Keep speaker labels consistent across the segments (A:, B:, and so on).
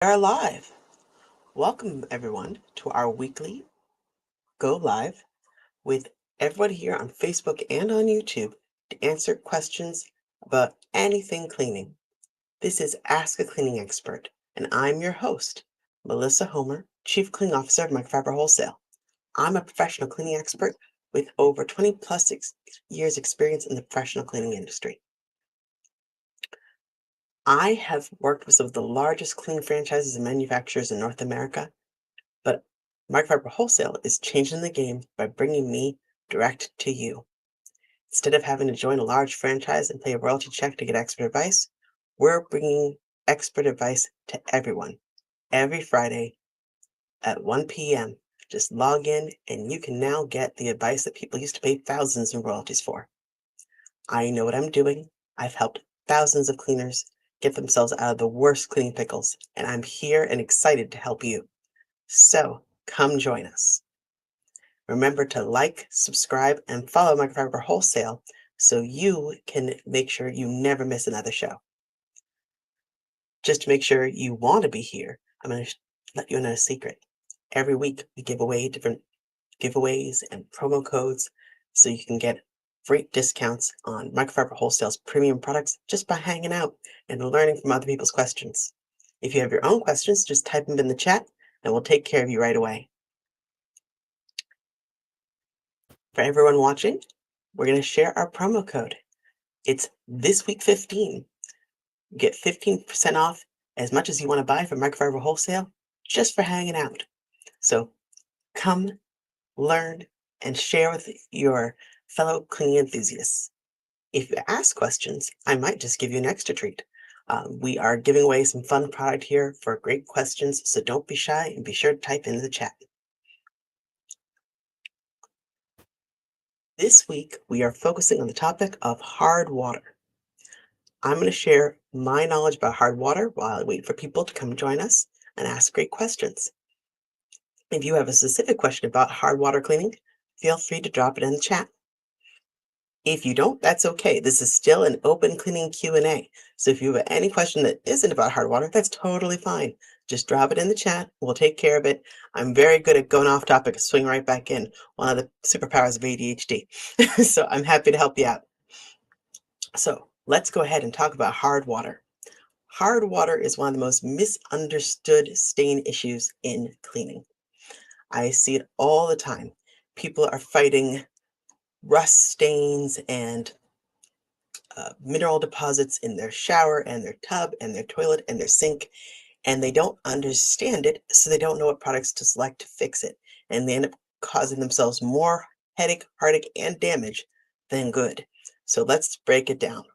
A: Are live. Welcome everyone to our weekly Go Live with everybody here on Facebook and on YouTube to answer questions about anything cleaning. This is Ask a Cleaning Expert, and I'm your host, Melissa Homer, Chief Cleaning Officer of Microfiber Wholesale. I'm a professional cleaning expert with over 20 plus years experience in the professional cleaning industry. I have worked with some of the largest cleaning franchises and manufacturers in North America, but Microfiber Wholesale is changing the game by bringing me direct to you. Instead of having to join a large franchise and pay a royalty check to get expert advice, we're bringing expert advice to everyone every Friday at 1 p.m. Just log in and you can now get the advice that people used to pay thousands in royalties for. I know what I'm doing. I've helped thousands of cleaners get themselves out of the worst cleaning pickles, and I'm here and excited to help you. So come join us. Remember to like, subscribe, and follow Microfiber Wholesale so you can make sure you never miss another show. Just to make sure you want to be here, I'm going to let you in a secret. Every week we give away different giveaways and promo codes so you can get great discounts on Microfiber Wholesale's premium products just by hanging out and learning from other people's questions. If you have your own questions, just type them in the chat and we'll take care of you right away. For everyone watching, we're going to share our promo code. It's this week 15. You get 15% off as much as you want to buy from Microfiber Wholesale just for hanging out. So come, learn, and share with your fellow cleaning enthusiasts. If you ask questions, I might just give you an extra treat. We are giving away some fun product here for great questions, so don't be shy and be sure to type into the chat. This week, we are focusing on the topic of hard water. I'm going to share my knowledge about hard water while I wait for people to come join us and ask great questions. If you have a specific question about hard water cleaning, feel free to drop it in the chat. If you don't, that's okay. This is still an open cleaning Q&A. So if you have any question that isn't about hard water, that's totally fine. Just drop it in the chat. We'll take care of it. I'm very good at going off topic and swing right back in. One of the superpowers of ADHD. So I'm happy to help you out. So let's go ahead and talk about hard water. Hard water is one of the most misunderstood stain issues in cleaning. I see it all the time. People are fighting rust stains and mineral deposits in their shower and their tub and their toilet and their sink, and they don't understand it, so they don't know what products to select to fix it, and they end up causing themselves more headache, heartache, and damage than good. So let's break it down.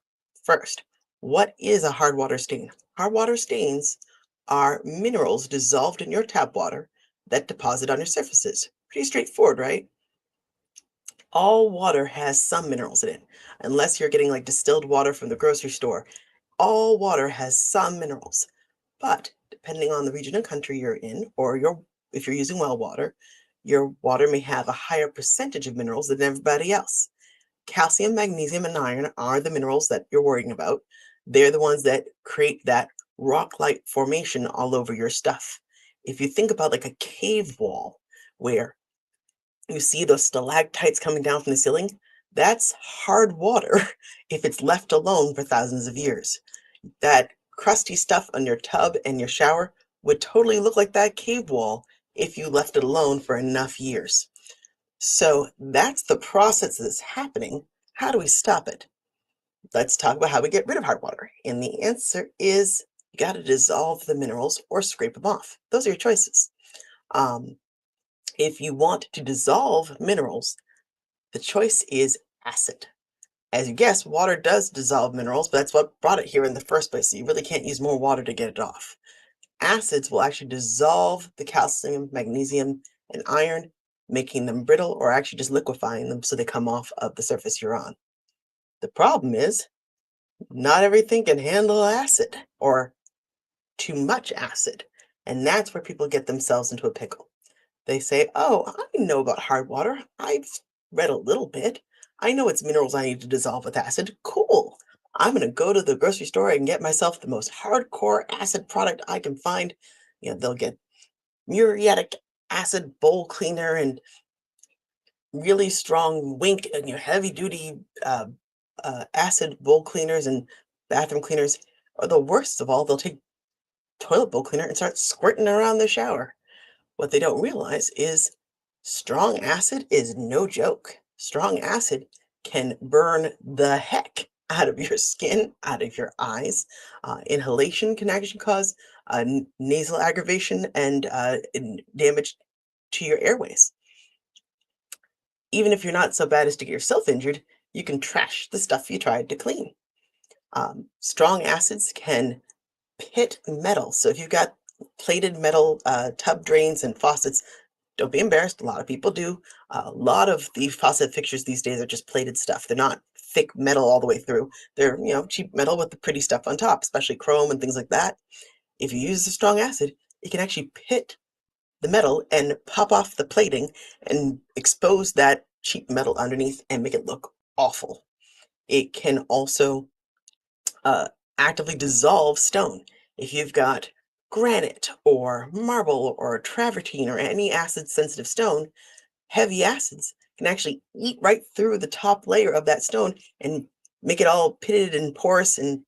A: First, what is a hard water stain? Hard water stains are minerals dissolved in your tap water that deposit on your surfaces. Pretty straightforward, right? All water has some minerals in it, unless you're getting like distilled water from the grocery store. All water has some minerals, but depending on the region and country you're in, or if you're using well water, your water may have a higher percentage of minerals than everybody else. Calcium, magnesium, and iron are the minerals that you're worrying about. They're the ones that create that rock-like formation all over your stuff. If you think about like a cave wall where you see those stalactites coming down from the ceiling, that's hard water if it's left alone for thousands of years. That crusty stuff on your tub and your shower would totally look like that cave wall if you left it alone for enough years. So that's the process that's happening. How do we stop it? Let's talk about how we get rid of hard water. And the answer is you got to dissolve the minerals or scrape them off. Those are your choices. If you want to dissolve minerals, the choice is acid. As you guess, water does dissolve minerals, but that's what brought it here in the first place. So you really can't use more water to get it off. Acids will actually dissolve the calcium, magnesium, and iron, making them brittle or actually just liquefying them so they come off of the surface you're on. The problem is not everything can handle acid or too much acid. And that's where people get themselves into a pickle. They say, oh, I know about hard water. I've read a little bit. I know it's minerals I need to dissolve with acid. Cool. I'm going to go to the grocery store and get myself the most hardcore acid product I can find. They'll get muriatic acid bowl cleaner and really strong Wink and heavy duty acid bowl cleaners and bathroom cleaners. Or the worst of all, they'll take toilet bowl cleaner and start squirting around the shower. What they don't realize is strong acid is no joke. Strong acid can burn the heck out of your skin, out of your eyes. Inhalation can actually cause nasal aggravation and damage to your airways. Even if you're not so bad as to get yourself injured, you can trash the stuff you tried to clean. Strong acids can pit metal. So if you've got plated metal tub drains and faucets, don't be embarrassed. A lot of people do. A lot of the faucet fixtures these days are just plated stuff. They're not thick metal all the way through. They're, cheap metal with the pretty stuff on top, especially chrome and things like that. If you use a strong acid, it can actually pit the metal and pop off the plating and expose that cheap metal underneath and make it look awful. It can also uh, actively dissolve stone. If you've got granite or marble or travertine or any acid sensitive stone, heavy acids can actually eat right through the top layer of that stone and make it all pitted and porous and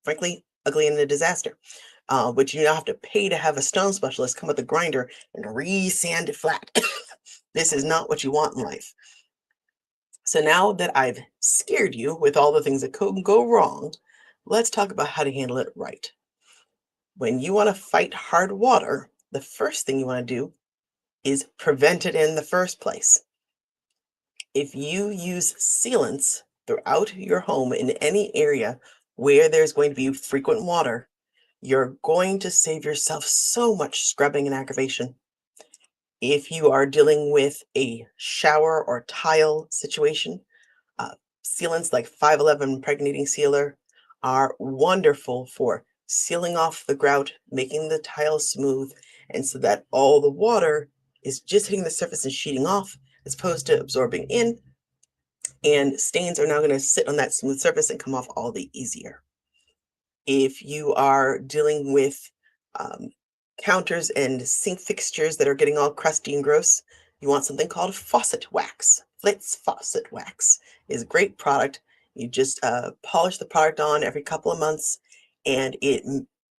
A: frankly ugly and a disaster. Which you now have to pay to have a stone specialist come with a grinder and re-sand it flat. This is not what you want in life. So now that I've scared you with all the things that could go wrong, let's talk about how to handle it right. When you want to fight hard water, the first thing you want to do is prevent it in the first place. If you use sealants throughout your home in any area where there's going to be frequent water, you're going to save yourself so much scrubbing and aggravation. If you are dealing with a shower or tile situation, uh, sealants like 511 impregnating sealer are wonderful for sealing off the grout, making the tile smooth, and so that all the water is just hitting the surface and sheeting off as opposed to absorbing in, and stains are now going to sit on that smooth surface and come off all the easier. If you are dealing with um, counters and sink fixtures that are getting all crusty and gross, you want something called faucet wax. Flitz Faucet Wax is a great product. You just polish the product on every couple of months, and it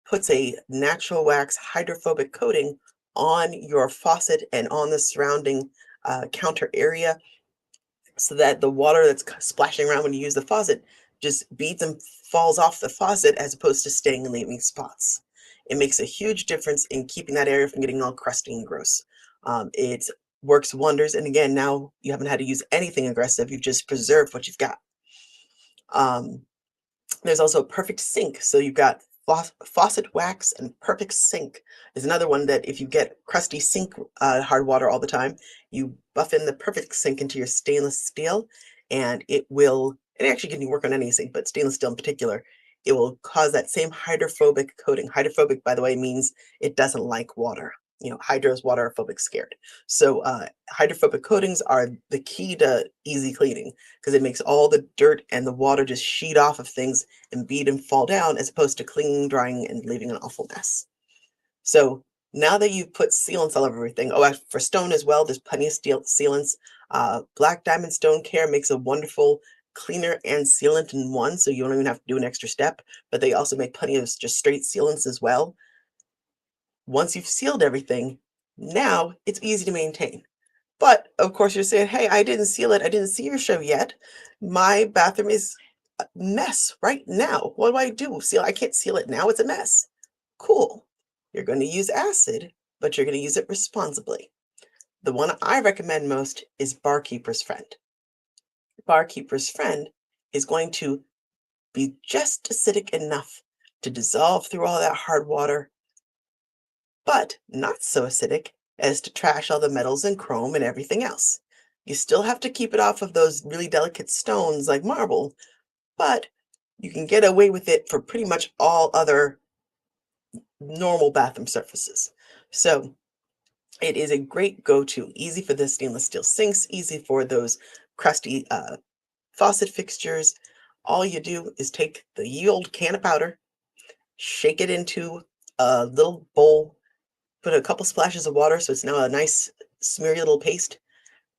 A: puts a natural wax hydrophobic coating on your faucet and on the surrounding counter area, so that the water that's splashing around when you use the faucet just beads and falls off the faucet as opposed to staying and leaving spots. It makes a huge difference in keeping that area from getting all crusty and gross. It works wonders. And again, now you haven't had to use anything aggressive. You've just preserved what you've got. There's also Perfect Sink. So you've got faucet wax and Perfect Sink is another one that if you get crusty sink hard water all the time, you buff in the Perfect Sink into your stainless steel, and it actually can work on any sink, but stainless steel in particular, it will cause that same hydrophobic coating. Hydrophobic, by the way, means it doesn't like water. Hydro is water-phobic scared. So hydrophobic coatings are the key to easy cleaning because it makes all the dirt and the water just sheet off of things and bead and fall down as opposed to clinging, drying, and leaving an awful mess. So now that you've put sealants all over everything, for stone as well, there's plenty of sealants. Black Diamond Stone Care makes a wonderful cleaner and sealant in one, so you don't even have to do an extra step, but they also make plenty of just straight sealants as well. Once you've sealed everything, now it's easy to maintain. But of course, you're saying, hey, I didn't seal it. I didn't see your show yet. My bathroom is a mess right now. What do I do? I can't seal it now. It's a mess. Cool. You're going to use acid, but you're going to use it responsibly. The one I recommend most is Barkeeper's Friend. Barkeeper's Friend is going to be just acidic enough to dissolve through all that hard water, but not so acidic as to trash all the metals and chrome and everything else. You still have to keep it off of those really delicate stones like marble, but you can get away with it for pretty much all other normal bathroom surfaces. So it is a great go-to, easy for the stainless steel sinks, easy for those crusty faucet fixtures. All you do is take the ye old can of powder, shake it into a little bowl, put a couple splashes of water so it's now a nice smeary little paste.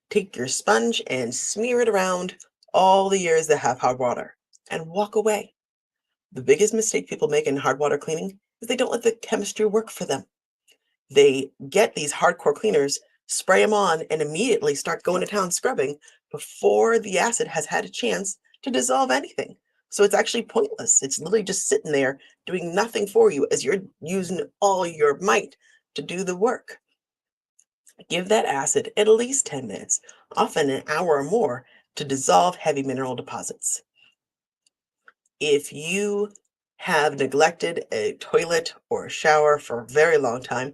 A: Take your sponge and smear it around all the areas that have hard water and walk away. The biggest mistake people make in hard water cleaning is they don't let the chemistry work for them. They get these hardcore cleaners, spray them on, and immediately start going to town scrubbing before the acid has had a chance to dissolve anything. So it's actually pointless. It's literally just sitting there doing nothing for you as you're using all your might to do the work. Give that acid at least 10 minutes, often an hour or more, to dissolve heavy mineral deposits. If you have neglected a toilet or a shower for a very long time,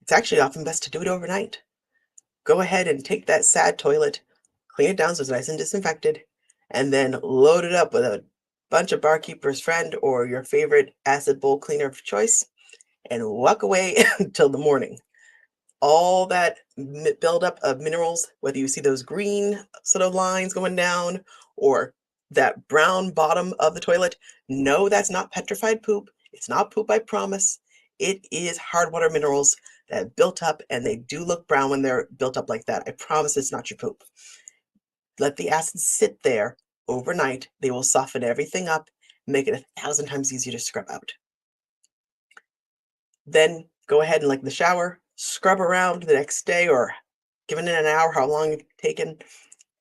A: it's actually often best to do it overnight. Go ahead and take that sad toilet, clean it down so it's nice and disinfected, and then load it up with a bunch of Barkeeper's Friend or your favorite acid bowl cleaner of choice and walk away until the morning. All that buildup of minerals, whether you see those green sort of lines going down or that brown bottom of the toilet, no, that's not petrified poop. It's not poop, I promise. It is hard water minerals that have built up, and they do look brown when they're built up like that. I promise it's not your poop. Let the acids sit there overnight. They will soften everything up, make it 1,000 times easier to scrub out. Then go ahead and, like the shower, scrub around the next day or given it an hour, how long it's taken,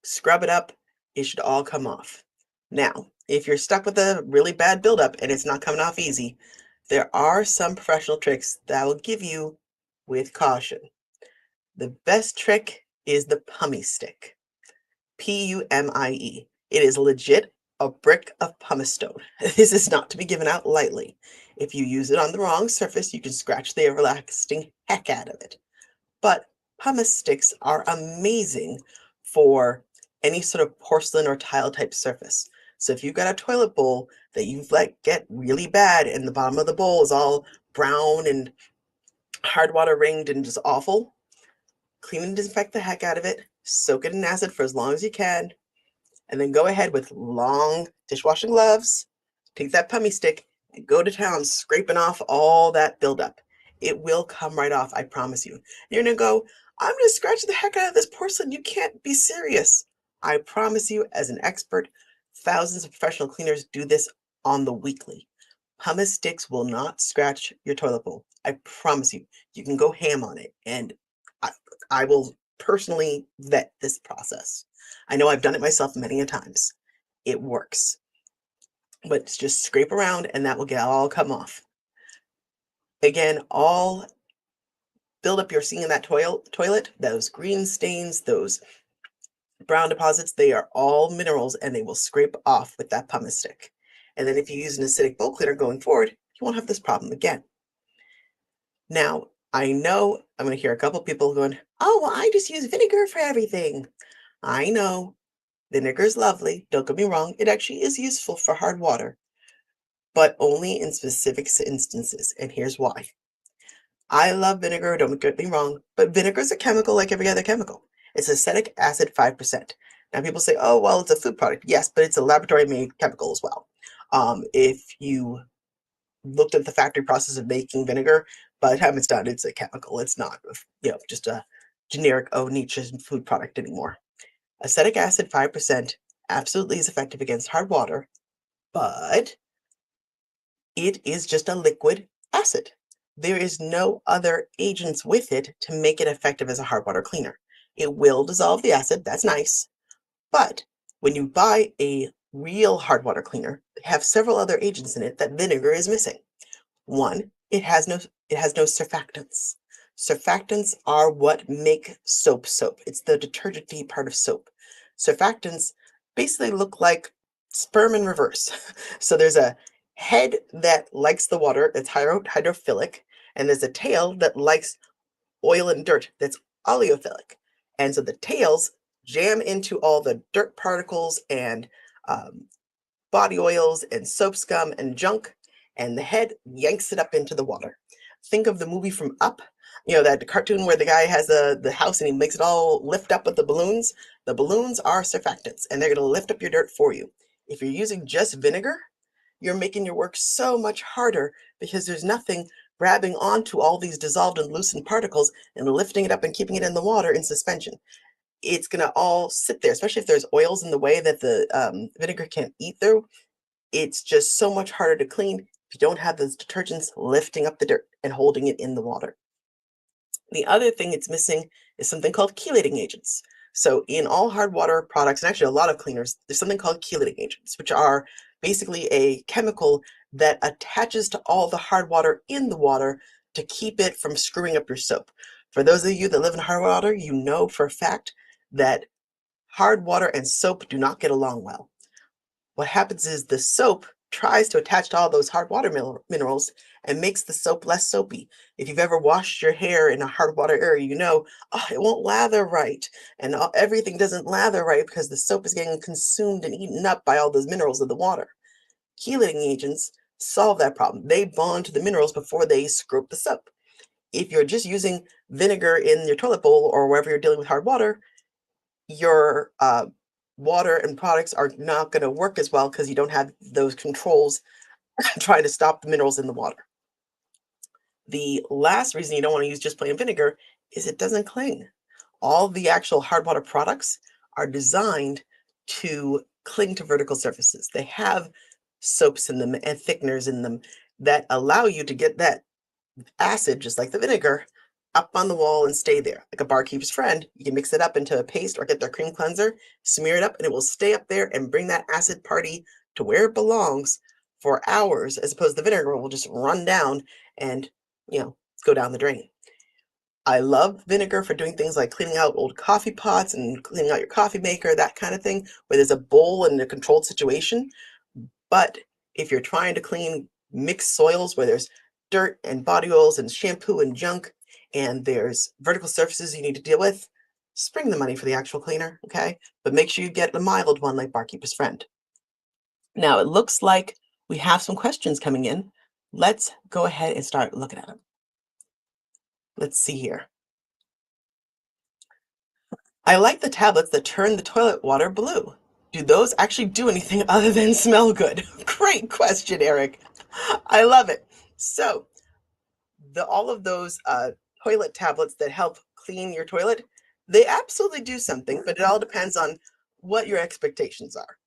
A: scrub it up. It should all come off. Now, if you're stuck with a really bad buildup and it's not coming off easy, there are some professional tricks that I will give you with caution. The best trick is the pumice stick. P-U-M-I-E. It is legit a brick of pumice stone. This is not to be given out lightly. If you use it on the wrong surface, you can scratch the everlasting heck out of it. But pumice sticks are amazing for any sort of porcelain or tile type surface. So if you've got a toilet bowl that you've let get really bad and the bottom of the bowl is all brown and hard water ringed and just awful, clean and disinfect the heck out of it, soak it in acid for as long as you can, and then go ahead with long dishwashing gloves, take that pumice stick, and go to town scraping off all that buildup. It will come right off, I promise you. You're gonna go, I'm gonna scratch the heck out of this porcelain. You can't be serious. I promise you, as an expert, thousands of professional cleaners do this on the weekly. Pumice sticks will not scratch your toilet bowl. I promise you. You can go ham on it, and I, I will personally vet this process. I know I've done it myself many a times. It works. But just scrape around and that will get all come off. Again, all buildup you're seeing in that toilet, those green stains, those brown deposits, they are all minerals and they will scrape off with that pumice stick. And then if you use an acidic bowl cleaner going forward, you won't have this problem again. Now, I know I'm going to hear a couple people going, oh, well, I just use vinegar for everything. I know vinegar is lovely. Don't get me wrong. It actually is useful for hard water, but only in specific instances. And here's why. I love vinegar, don't get me wrong, but vinegar is a chemical like every other chemical. It's acetic acid 5%. Now people say, oh, well, it's a food product. Yes, but it's a laboratory-made chemical as well. If you looked at the factory process of making vinegar, by the time it's done, it's a chemical. It's not, just a generic, niche food product anymore. Acetic acid 5% absolutely is effective against hard water, but it is just a liquid acid. There is no other agents with it to make it effective as a hard water cleaner. It will dissolve the acid, that's nice, but when you buy a real hard water cleaner, they have several other agents in it that vinegar is missing. One, it has no surfactants. Surfactants are what make soap soap. It's the detergent-y part of soap. Surfactants basically look like sperm in reverse. So there's a head that likes the water, that's hydrophilic, and there's a tail that likes oil and dirt, that's oleophilic. And so the tails jam into all the dirt particles and body oils and soap scum and junk, and the head yanks it up into the water. Think of the movie from Up, that cartoon where the guy has the house and he makes it all lift up with the balloons. The balloons are surfactants, and they're going to lift up your dirt for you. If you're using just vinegar, you're making your work so much harder because there's nothing grabbing onto all these dissolved and loosened particles and lifting it up and keeping it in the water in suspension. It's going to all sit there, especially if there's oils in the way that the vinegar can't eat through. It's just so much harder to clean if you don't have those detergents lifting up the dirt and holding it in the water. The other thing it's missing is something called chelating agents. So in all hard water products, and actually a lot of cleaners, there's something called chelating agents, which are basically a chemical that attaches to all the hard water in the water to keep it from screwing up your soap. For those of you that live in hard water, you know for a fact that hard water and soap do not get along well. What happens is the soap tries to attach to all those hard water minerals and makes the soap less soapy. If you've ever washed your hair in a hard water area, you know, oh, it won't lather right. And everything doesn't lather right because the soap is getting consumed and eaten up by all those minerals of the water. Chelating agents solve that problem. They bond to the minerals before they screw up the soap. If you're just using vinegar in your toilet bowl or wherever you're dealing with hard water, your water and products are not going to work as well because you don't have those controls trying to stop the minerals in the water. The last reason you don't want to use just plain vinegar is it doesn't cling. All the actual hard water products are designed to cling to vertical surfaces. They have soaps in them and thickeners in them that allow you to get that acid, just like the vinegar, up on the wall and stay there. Like a barkeeper's friend, you can mix it up into a paste or get their cream cleanser, smear it up, and it will stay up there and bring that acid party to where it belongs for hours, as opposed to the vinegar will just run down and, go down the drain. I love vinegar for doing things like cleaning out old coffee pots and cleaning out your coffee maker, that kind of thing, where there's a bowl in a controlled situation. But if you're trying to clean mixed soils where there's dirt and body oils and shampoo and junk, and there's vertical surfaces you need to deal with, spring the money for the actual cleaner, okay? But make sure you get a mild one like Barkeeper's Friend. Now, it looks like we have some questions coming in. Let's go ahead and start looking at them. Let's see here. I like the tablets that turn the toilet water blue. Do those actually do anything other than smell good? Great question, Eric. I love it. So, all of those toilet tablets that help clean your toilet, they absolutely do something, but it all depends on what your expectations are.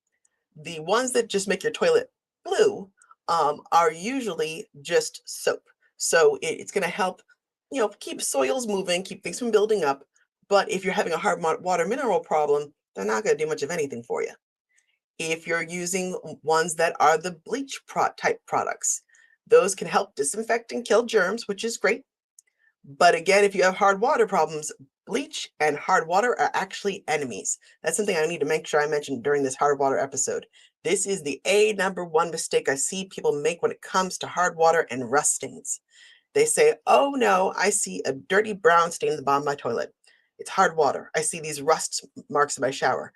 A: The ones that just make your toilet blue are usually just soap. So it's going to help, keep soils moving, keep things from building up. But if you're having a hard water mineral problem, they're not going to do much of anything for you. If you're using ones that are the bleach type products, those can help disinfect and kill germs, which is great. But again, if you have hard water problems, bleach and hard water are actually enemies. That's something I need to make sure I mention during this hard water episode. This is the number one mistake I see people make when it comes to hard water and rust stains. They say, oh no, I see a dirty brown stain at the bottom of my toilet. It's hard water. I see these rust marks in my shower.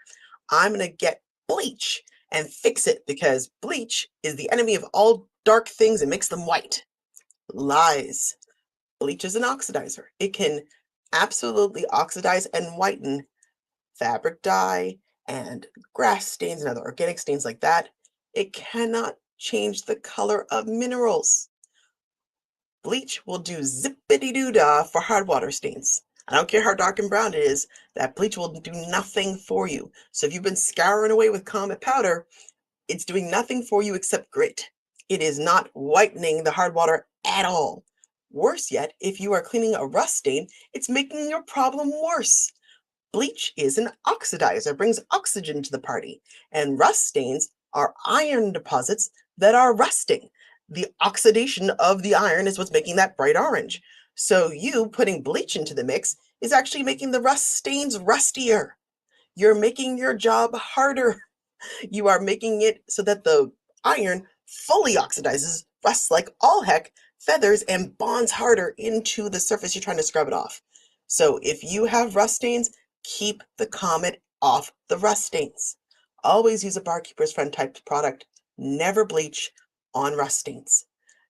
A: I'm going to get bleach and fix it because bleach is the enemy of all dark things and makes them white. Lies. Bleach is an oxidizer. It can absolutely oxidize and whiten fabric dye and grass stains and other organic stains like that. It cannot change the color of minerals. Bleach will do zippity-doo-dah for hard water stains. I don't care how dark and brown it is, that bleach will do nothing for you. So if you've been scouring away with Comet powder, it's doing nothing for you except grit. It is not whitening the hard water at all. Worse yet, if you are cleaning a rust stain, it's making your problem worse. Bleach is an oxidizer, brings oxygen to the party, and rust stains are iron deposits that are rusting. The oxidation of the iron is what's making that bright orange. So you putting bleach into the mix is actually making the rust stains rustier. You're making your job harder. You are making it so that the iron fully oxidizes, rusts like all heck, feathers, and bonds harder into the surface you're trying to scrub it off. So if you have rust stains, keep the Comet off the rust stains. Always use a Barkeeper's Friend type product, never bleach on rust stains.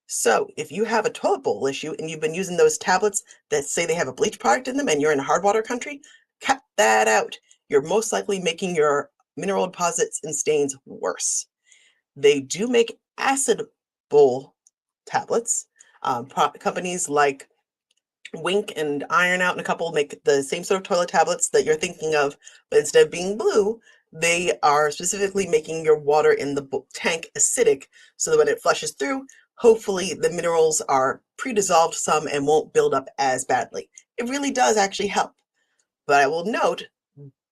A: So if you have a toilet bowl issue and you've been using those tablets that say they have a bleach product in them and you're in a hard water country, cut that out. You're most likely making your mineral deposits and stains worse. They do make acid bowl tablets. Companies like Wink and Iron Out and a couple make the same sort of toilet tablets that you're thinking of, but instead of being blue, they are specifically making your water in the tank acidic so that when it flushes through, hopefully the minerals are pre-dissolved some and won't build up as badly. It really does actually help. But I will note,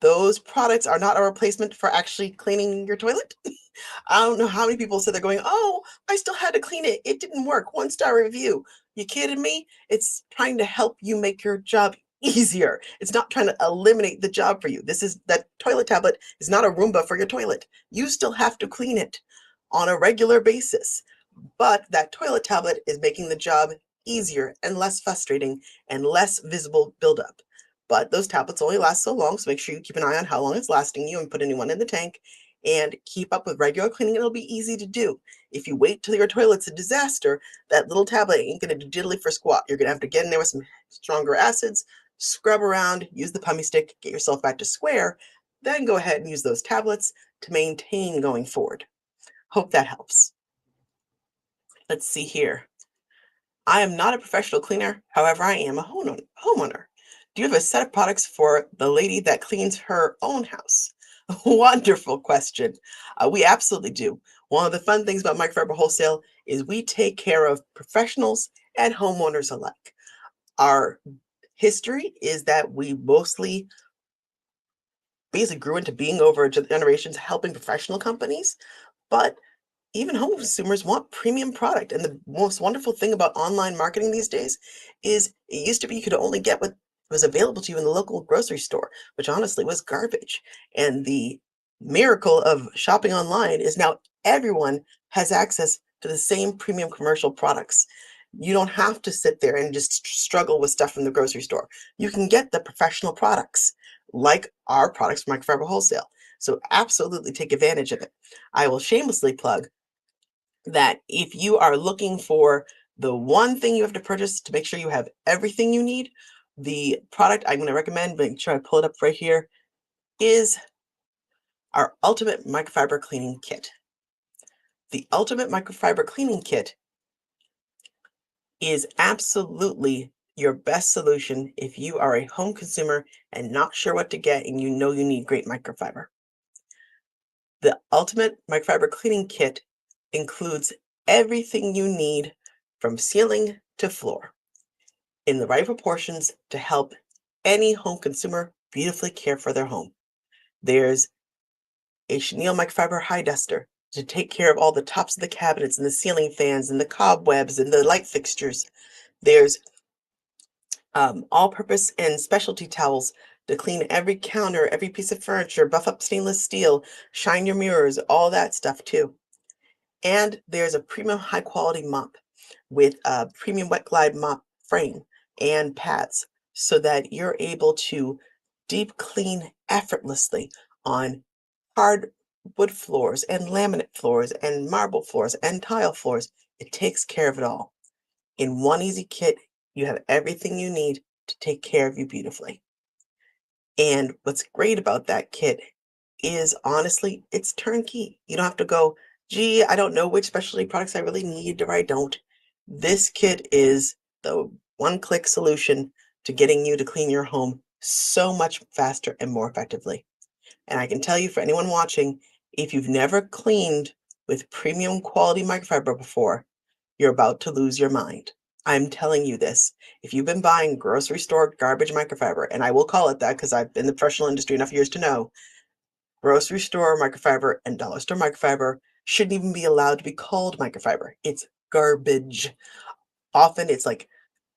A: those products are not a replacement for actually cleaning your toilet. I don't know how many people said they're going, oh, I still had to clean it. It didn't work. 1-star review. You kidding me? It's trying to help you make your job easier. It's not trying to eliminate the job for you. That toilet tablet is not a Roomba for your toilet. You still have to clean it on a regular basis. But that toilet tablet is making the job easier and less frustrating and less visible buildup. But those tablets only last so long, so make sure you keep an eye on how long it's lasting you and put a new one in the tank and keep up with regular cleaning. It'll be easy to do. If you wait till your toilet's a disaster, that little tablet ain't going to do diddly for squat. You're going to have to get in there with some stronger acids, scrub around, use the pummie stick, get yourself back to square, then go ahead and use those tablets to maintain going forward. Hope that helps. Let's see here. I am not a professional cleaner. However, I am a homeowner. Do you have a set of products for the lady that cleans her own house? Wonderful question. We absolutely do. One of the fun things about Microfiber Wholesale is we take care of professionals and homeowners alike. Our history is that we mostly basically grew into being over generations helping professional companies, but even home consumers want premium product. And the most wonderful thing about online marketing these days is it used to be you could only get what was available to you in the local grocery store, which honestly was garbage. And the miracle of shopping online is now everyone has access to the same premium commercial products. You don't have to sit there and just struggle with stuff from the grocery store. You can get the professional products like our products from Microfiber Wholesale. So absolutely take advantage of it. I will shamelessly plug that if you are looking for the one thing you have to purchase to make sure you have everything you need, the product I'm going to recommend, make sure I pull it up right here, is our Ultimate Microfiber Cleaning Kit. The Ultimate Microfiber Cleaning Kit is absolutely your best solution if you are a home consumer and not sure what to get and you know you need great microfiber. The Ultimate Microfiber Cleaning Kit includes everything you need from ceiling to floor in the right proportions to help any home consumer beautifully care for their home. There's a chenille microfiber high duster to take care of all the tops of the cabinets and the ceiling fans and the cobwebs and the light fixtures. There's all-purpose and specialty towels to clean every counter, every piece of furniture, buff up stainless steel, shine your mirrors, all that stuff too. And there's a premium high quality mop with a premium wet glide mop frame and pads so that you're able to deep clean effortlessly on hardwood floors and laminate floors and marble floors and tile floors. It takes care of it all. In one easy kit, you have everything you need to take care of you beautifully. And what's great about that kit is honestly, it's turnkey. You don't have to go, gee, I don't know which specialty products I really need or I don't. This kit is the one-click solution to getting you to clean your home so much faster and more effectively. And I can tell you for anyone watching, if you've never cleaned with premium quality microfiber before, you're about to lose your mind. I'm telling you this. If you've been buying grocery store garbage microfiber, and I will call it that because I've been in the professional industry enough years to know, grocery store microfiber and dollar store microfiber shouldn't even be allowed to be called microfiber. It's garbage. Often it's like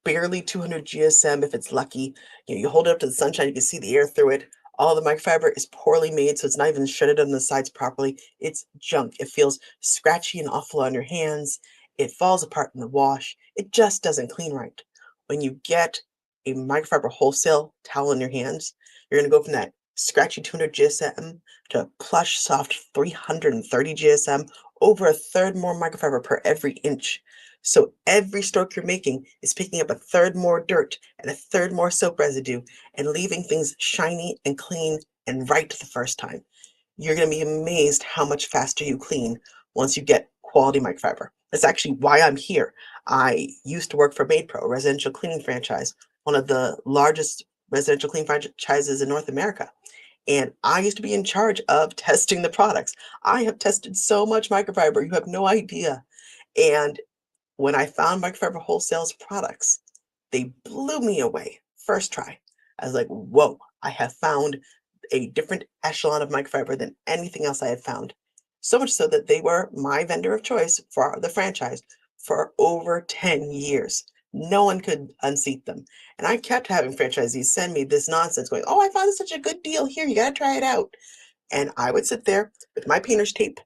A: barely 200 GSM if it's lucky. You hold it up to the sunshine, you can see the air through it. All the microfiber is poorly made, so it's not even shredded on the sides properly. It's junk. It feels scratchy and awful on your hands. It falls apart in the wash. It just doesn't clean right. When you get a microfiber wholesale towel in your hands, you're going to go from that scratchy 200 GSM to a plush, soft 330 GSM, over a third more microfiber per every inch. So every stroke you're making is picking up a third more dirt and a third more soap residue and leaving things shiny and clean and right the first time. You're going to be amazed how much faster you clean once you get quality microfiber. That's actually why I'm here. I used to work for MaidPro, a residential cleaning franchise, one of the largest residential cleaning franchises in North America. And I used to be in charge of testing the products. I have tested so much microfiber, you have no idea. And when I found Microfiber Wholesale's products, they blew me away first try. I was like, whoa, I have found a different echelon of microfiber than anything else I had found. So much so that they were my vendor of choice for the franchise for over 10 years. No one could unseat them. And I kept having franchisees send me this nonsense going, oh, I found such a good deal here. You got to try it out. And I would sit there with my painter's tape,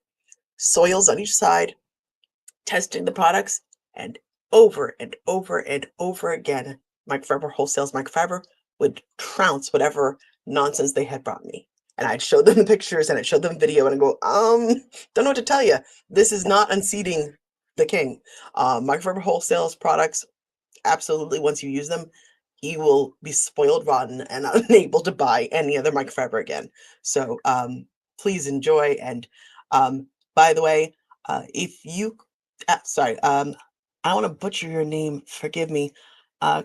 A: soils on each side, testing the products, and over and over and over again, Microfiber Wholesale's Microfiber would trounce whatever nonsense they had brought me. And I'd show them the pictures and I'd show them video and I'd go, don't know what to tell you. This is not unseating the king. Microfiber Wholesale's products, absolutely, once you use them, you will be spoiled rotten and unable to buy any other microfiber again. So please enjoy. And by the way, if you sorry, I want to butcher your name. Forgive me. Uh,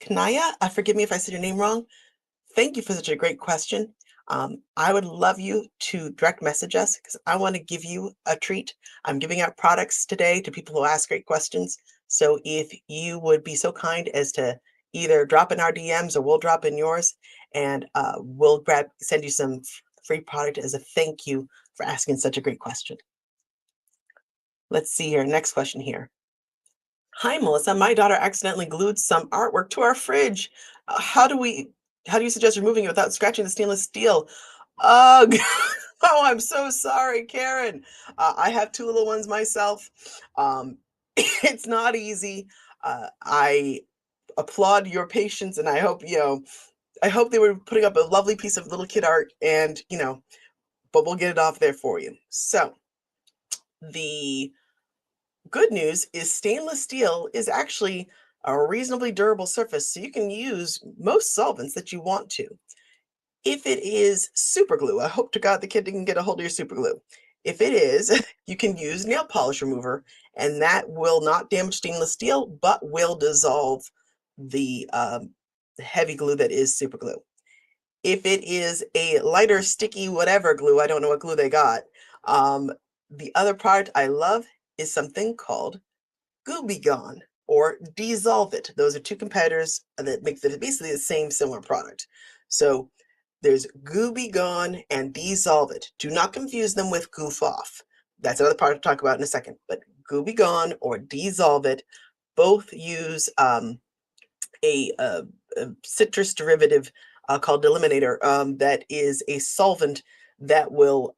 A: Kanaya, forgive me if I said your name wrong. Thank you for such a great question. I would love you to direct message us because I want to give you a treat. I'm giving out products today to people who ask great questions. So if you would be so kind as to either drop in our DMs or we'll drop in yours, and we'll send you some free product as a thank you for asking such a great question. Let's see here. Next question here. Hi, Melissa. My daughter accidentally glued some artwork to our fridge. How do you suggest removing it without scratching the stainless steel? Ugh. Oh, I'm so sorry, Karen. I have two little ones myself. It's not easy. I applaud your patience, and I hope, I hope they were putting up a lovely piece of little kid art, and, but we'll get it off there for you. So the good news is stainless steel is actually a reasonably durable surface, so you can use most solvents that you want to. If it is super glue, I hope to God the kid didn't get a hold of your super glue. If it is, you can use nail polish remover, and that will not damage stainless steel, but will dissolve the heavy glue that is super glue. If it is a lighter, sticky, whatever glue, I don't know what glue they got. The other product I love is something called Gooby Gone or Dissolve It. Those are two competitors that make basically the same similar product. So there's Gooby Gone and Dissolve It. Do not confuse them with Goof Off. That's another product to talk about in a second. But Gooby Gone or Dissolve It both use a citrus derivative called Eliminator that is a solvent that will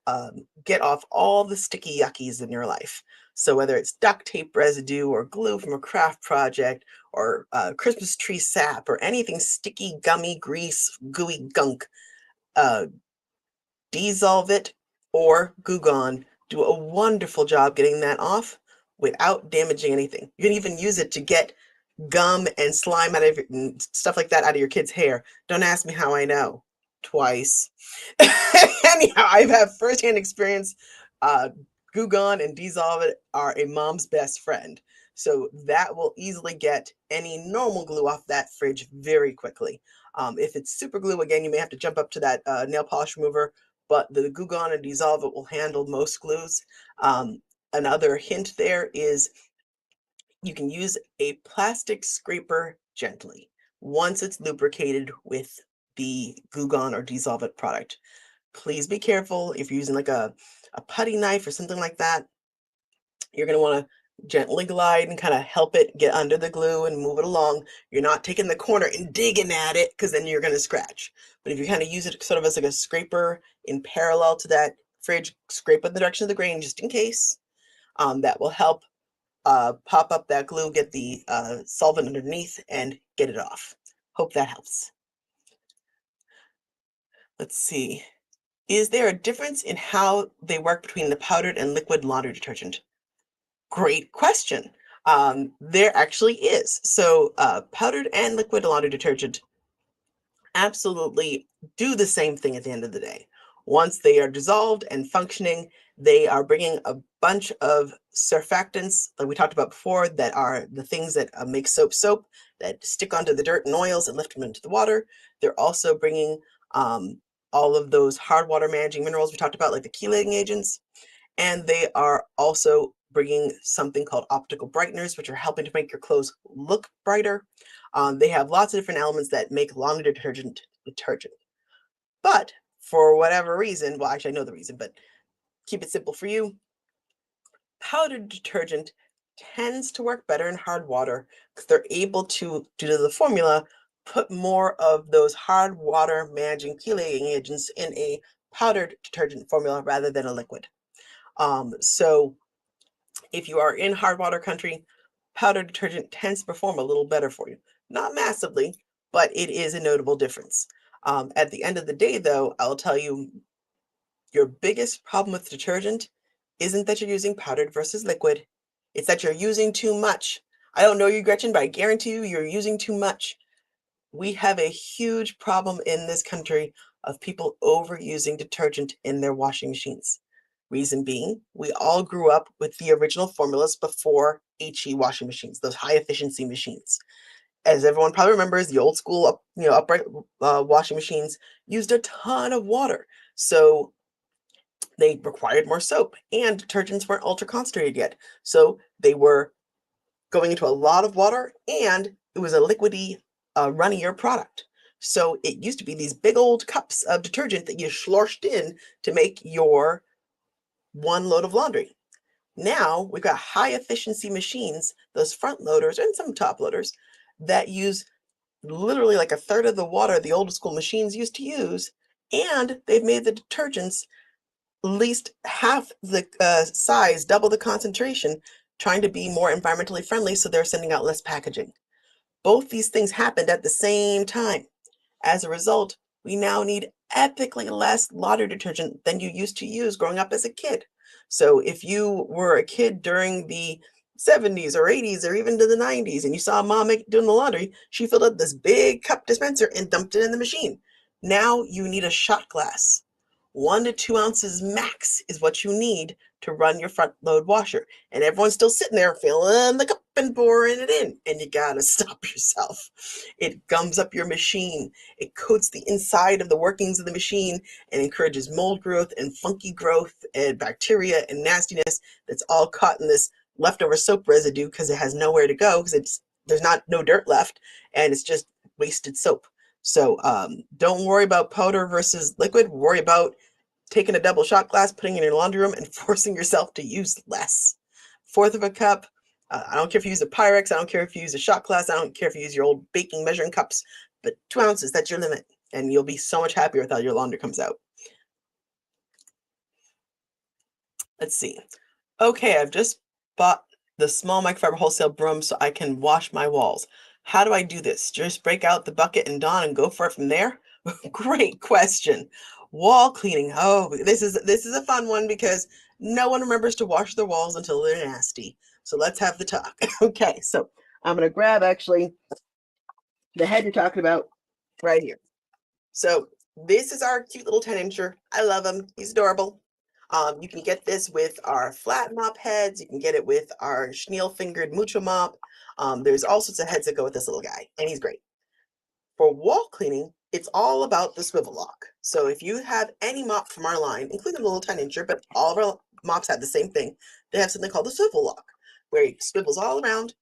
A: get off all the sticky yuckies in your life. So whether it's duct tape residue or glue from a craft project or Christmas tree sap or anything sticky, gummy, grease, gooey gunk, Dissolve It or Goo Gone do a wonderful job getting that off without damaging anything. You can even use it to get gum and slime out of stuff like that out of your kid's hair. Don't ask me how I know. Twice. Anyhow, I've had firsthand experience. Goo Gone and Dissolve It are a mom's best friend. So that will easily get any normal glue off that fridge very quickly. If it's super glue, again, you may have to jump up to that nail polish remover, but the Goo Gone and Dissolve It will handle most glues. Another hint there is you can use a plastic scraper gently once it's lubricated with the Goo Gone or Dissolve It product. Please be careful if you're using like a putty knife or something like that. You're going to want to gently glide and kind of help it get under the glue and move it along. You're not taking the corner and digging at it because then you're going to scratch. But if you kind of use it sort of as like a scraper in parallel to that fridge, scrape in the direction of the grain just in case, that will help pop up that glue, get the solvent underneath, and get it off. Hope that helps. Let's see. Is there a difference in how they work between the powdered and liquid laundry detergent? Great question. There actually is. So powdered and liquid laundry detergent absolutely do the same thing at the end of the day. Once they are dissolved and functioning, they are bringing a bunch of surfactants, like we talked about before, that are the things that make soap, that stick onto the dirt and oils and lift them into the water. They're also bringing all of those hard water managing minerals we talked about, like the chelating agents. And they are also bringing something called optical brighteners, which are helping to make your clothes look brighter. They have lots of different elements that make laundry detergent. But for whatever reason, well, actually, I know the reason, but keep it simple for you. Powdered detergent tends to work better in hard water because they're able to, due to the formula, put more of those hard water managing chelating agents in a powdered detergent formula rather than a liquid. So if you are in hard water country, powdered detergent tends to perform a little better for you. Not massively, but it is a notable difference. At the end of the day, though, I'll tell you, your biggest problem with detergent isn't that you're using powdered versus liquid. It's that you're using too much. I don't know you, Gretchen, but I guarantee you, you're using too much. We have a huge problem in this country of people overusing detergent in their washing machines. Reason being, we all grew up with the original formulas before HE washing machines, those high efficiency machines. As everyone probably remembers, the old school, upright washing machines used a ton of water. So they required more soap, and detergents weren't ultra concentrated yet. So they were going into a lot of water, and it was a liquidy, runnier product. So it used to be these big old cups of detergent that you sloshed in to make your one load of laundry. Now we've got high efficiency machines, those front loaders and some top loaders, that use literally like a third of the water the old school machines used to use, and they've made the detergents at least half the size, double the concentration, trying to be more environmentally friendly, so they're sending out less packaging. Both these things happened at the same time. As a result, we now need epically less laundry detergent than you used to use growing up as a kid. So if you were a kid during the 70s or 80s or even to the 90s and you saw mom doing the laundry, she filled up this big cup dispenser and dumped it in the machine. Now you need a shot glass. 1 to 2 ounces max is what you need to run your front load washer. And everyone's still sitting there filling the cup and pouring it in. And you gotta stop yourself. It gums up your machine. It coats the inside of the workings of the machine and encourages mold growth and funky growth and bacteria and nastiness that's all caught in this leftover soap residue because it has nowhere to go because there's no dirt left and it's just wasted soap. So don't worry about powder versus liquid. Worry about taking a double shot glass, putting it in your laundry room, and forcing yourself to use less. Fourth of a cup. I don't care if you use a Pyrex. I don't care if you use a shot glass. I don't care if you use your old baking measuring cups. But 2 ounces, that's your limit. And you'll be so much happier with how your laundry comes out. Let's see. Okay, I've just bought the small microfiber wholesale broom so I can wash my walls. How do I do this? Just break out the bucket and Dawn and go for it from there? Great question. Wall cleaning. Oh, this is a fun one because no one remembers to wash their walls until they're nasty. So let's have the talk. Okay, so I'm gonna grab actually the head you're talking about right here. So this is our cute little 10-incher. I love him. He's adorable. You can get this with our flat mop heads. You can get it with our chenille fingered mucho mop. There's all sorts of heads that go with this little guy, and he's great. For wall cleaning, it's all about the swivel lock. So if you have any mop from our line, including the little 10-incher, but all of our mops have the same thing, they have something called the swivel lock, where it swivels all around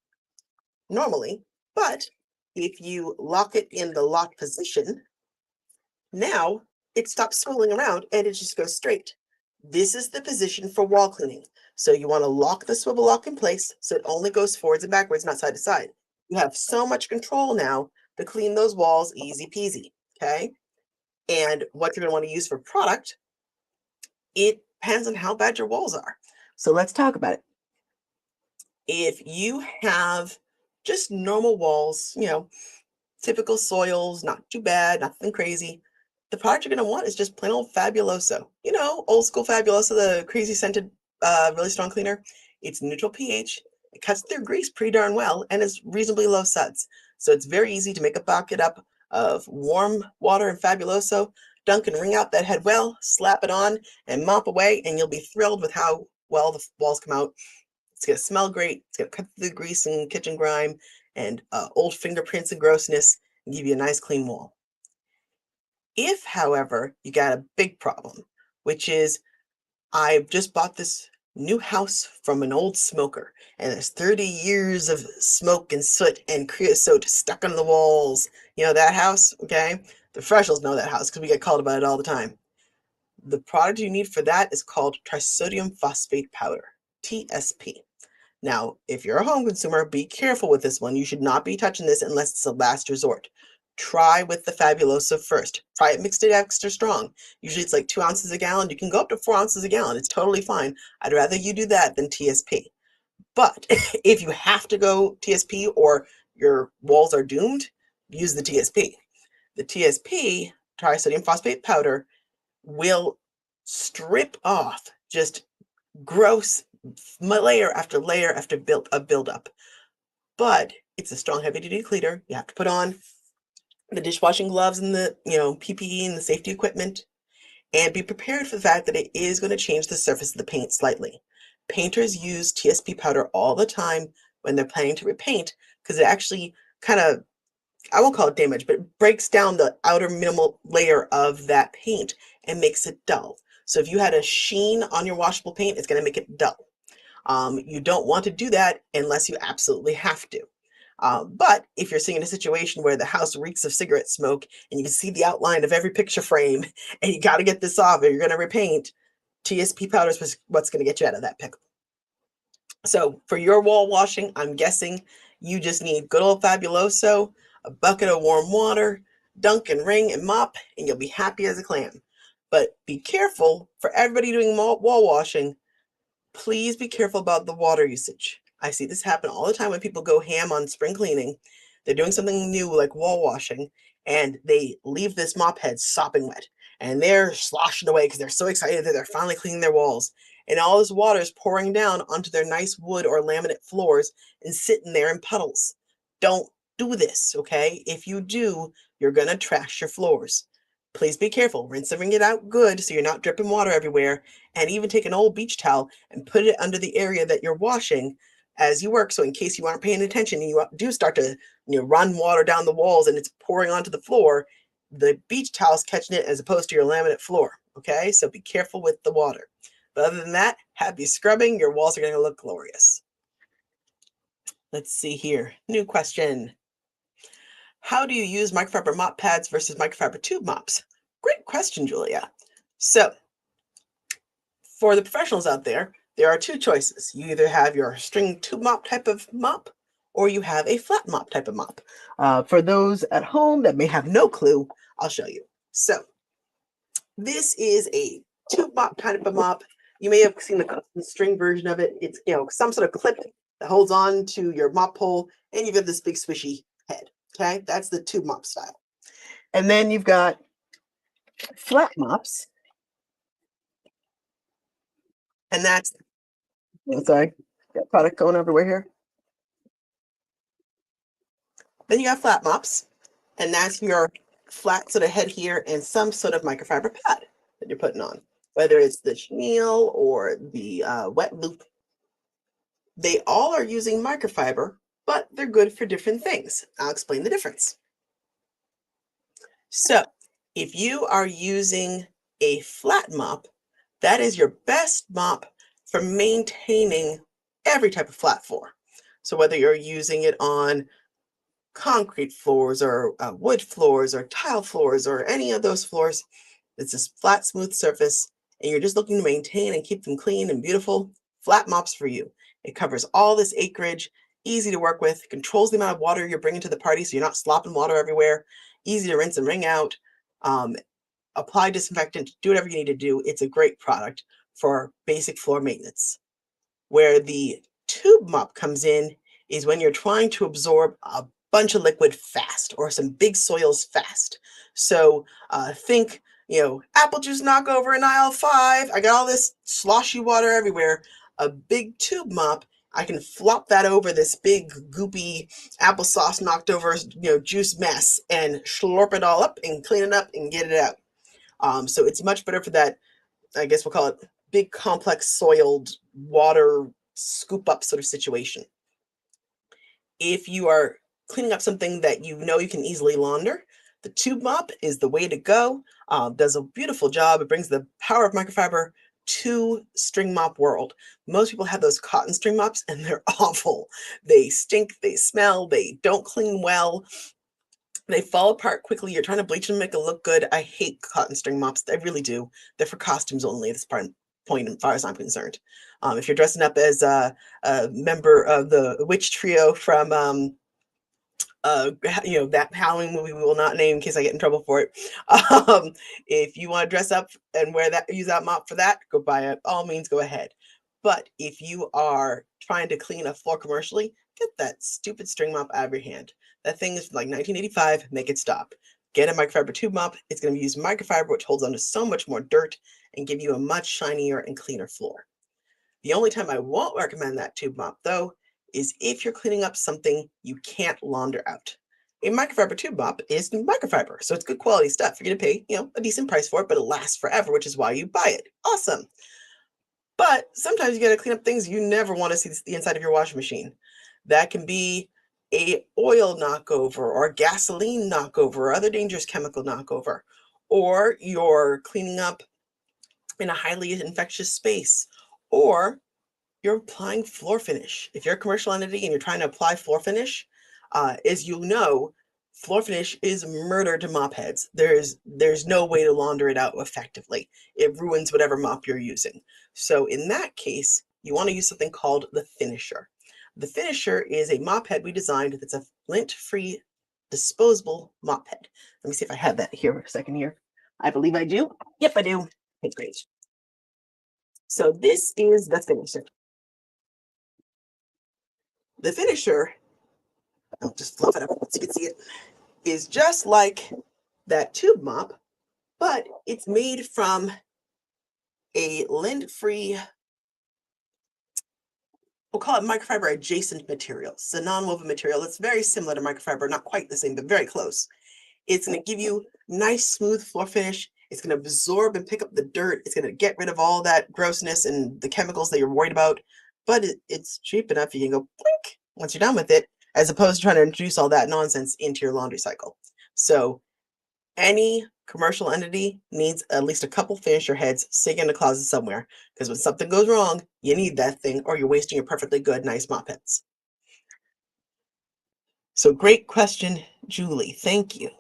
A: normally, but if you lock it in the lock position, now it stops swirling around and it just goes straight. This is the position for wall cleaning. So you want to lock the swivel lock in place so it only goes forwards and backwards, not side to side. You have so much control now to clean those walls easy peasy, okay? And what you're going to want to use for product, it depends on how bad your walls are. So let's talk about it. If you have just normal walls, typical soils, not too bad, nothing crazy, the product you're going to want is just plain old Fabuloso. Old school Fabuloso, the crazy scented, really strong cleaner. It's neutral pH. It cuts through grease pretty darn well and is reasonably low suds. So it's very easy to make a bucket up of warm water and Fabuloso, dunk and wring out that head well, slap it on, and mop away, and you'll be thrilled with how well the walls come out. It's going to smell great. It's going to cut through the grease and kitchen grime and old fingerprints and grossness and give you a nice clean wall. If, however, you got a big problem, which is I just bought this new house from an old smoker, and there's 30 years of smoke and soot and creosote stuck on the walls. You know that house, okay? The professionals know that house because we get called about it all the time. The product you need for that is called trisodium phosphate powder, TSP. Now, if you're a home consumer, be careful with this one. You should not be touching this unless it's a last resort. Try with the Fabuloso first. Try it mixed it extra strong. Usually it's like 2 ounces a gallon. You can go up to 4 ounces a gallon. It's totally fine. I'd rather you do that than TSP. But if you have to go TSP or your walls are doomed, use the TSP. The TSP, trisodium phosphate powder, will strip off just gross layer after layer after buildup. But it's a strong, heavy-duty cleaner. You have to put on the dishwashing gloves and the PPE and the safety equipment, and be prepared for the fact that it is going to change the surface of the paint slightly. Painters use TSP powder all the time when they're planning to repaint because it actually kind of, I won't call it damage, but it breaks down the outer minimal layer of that paint and makes it dull. So if you had a sheen on your washable paint, it's going to make it dull. You don't want to do that unless you absolutely have to. But if you're seeing a situation where the house reeks of cigarette smoke and you can see the outline of every picture frame and you got to get this off or you're going to repaint, TSP powder is what's going to get you out of that pickle. So for your wall washing, I'm guessing you just need good old Fabuloso, a bucket of warm water, dunk and wring and mop, and you'll be happy as a clam. But be careful for everybody doing wall washing. Please be careful about the water usage. I see this happen all the time when people go ham on spring cleaning. They're doing something new like wall washing, and they leave this mop head sopping wet. And they're sloshing away because they're so excited that they're finally cleaning their walls. And all this water is pouring down onto their nice wood or laminate floors and sitting there in puddles. Don't do this, okay? If you do, you're going to trash your floors. Please be careful. Rinse and wring it out good so you're not dripping water everywhere. And even take an old beach towel and put it under the area that you're washing as you work. So in case you aren't paying attention and you do start to run water down the walls and it's pouring onto the floor, the beach towel's catching it as opposed to your laminate floor. Okay, so be careful with the water. But other than that, happy scrubbing. Your walls are going to look glorious. Let's see here. New question. How do you use microfiber mop pads versus microfiber tube mops? Great question, Julia. So for the professionals out there are two choices. You either have your string tube mop type of mop, or you have a flat mop type of mop. For those at home that may have no clue, I'll show you. So this is a tube mop kind of a mop. You may have seen the string version of it. It's some sort of clip that holds on to your mop pole, and you've got this big swishy head. Okay, that's the tube mop style. And then you've got flat mops. And that's, sorry, got product going everywhere here. Then you got flat mops, and that's your flat sort of head here and some sort of microfiber pad that you're putting on, whether it's the chenille or the wet loop. They all are using microfiber, but they're good for different things. I'll explain the difference. So if you are using a flat mop, that is your best mop for maintaining every type of flat floor. So whether you're using it on concrete floors or wood floors or tile floors or any of those floors, it's this flat, smooth surface, and you're just looking to maintain and keep them clean and beautiful, flat mops for you. It covers all this acreage, easy to work with, controls the amount of water you're bringing to the party so you're not slopping water everywhere, easy to rinse and wring out, apply disinfectant, do whatever you need to do. It's a great product for basic floor maintenance. Where the tube mop comes in is when you're trying to absorb a bunch of liquid fast or some big soils fast. So think, apple juice knockover in aisle 5. I got all this sloshy water everywhere. A big tube mop, I can flop that over this big goopy applesauce knocked over, juice mess and slurp it all up and clean it up and get it out. So it's much better for that, I guess we'll call it big, complex, soiled water scoop up sort of situation. If you are cleaning up something that you know you can easily launder, the tube mop is the way to go. Does a beautiful job. It brings the power of microfiber to string mop world. Most people have those cotton string mops and they're awful. They stink, they smell, they don't clean well, they fall apart quickly. You're trying to bleach them, make it look good. I hate cotton string mops. I really do. They're for costumes only. That's point as far as I'm concerned. If you're dressing up as a member of the witch trio from that Halloween movie we will not name in case I get in trouble for it. If you want to dress up and use that mop for that, go buy it. All means, go ahead. But if you are trying to clean a floor commercially, get that stupid string mop out of your hand. That thing is from like 1985. Make it stop. Get a microfiber tube mop. It's going to use microfiber, which holds onto so much more dirt and give you a much shinier and cleaner floor. The only time I won't recommend that tube mop, though, is if you're cleaning up something you can't launder out. A microfiber tube mop is microfiber, so it's good quality stuff. You're going to pay, a decent price for it, but it lasts forever, which is why you buy it. Awesome. But sometimes you got to clean up things you never want to see the inside of your washing machine. That can be a oil knockover or gasoline knockover or other dangerous chemical knockover, or you're cleaning up in a highly infectious space, or you're applying floor finish. If you're a commercial entity and you're trying to apply floor finish, as you know, floor finish is murder to mop heads. There's no way to launder it out effectively. It ruins whatever mop you're using. So in that case, you want to use something called the finisher. The finisher is a mop head we designed that's a lint-free disposable mop head. Let me see if I have that here for a second here. I believe I do. Yep, I do. Okay, great. So this is the finisher. The finisher, I'll just fluff it up so you can see it, is just like that tube mop, but it's made from a lint-free, we'll call it microfiber adjacent material. It's a non-woven material that's very similar to microfiber, not quite the same, but very close. It's going to give you nice, smooth floor finish. It's going to absorb and pick up the dirt. It's going to get rid of all that grossness and the chemicals that you're worried about, but it's cheap enough you can go blink once you're done with it, as opposed to trying to introduce all that nonsense into your laundry cycle. So any commercial entity needs at least a couple finisher heads sitting in a closet somewhere, because when something goes wrong, you need that thing or you're wasting your perfectly good, nice mop heads. So great question, Julie. Thank you.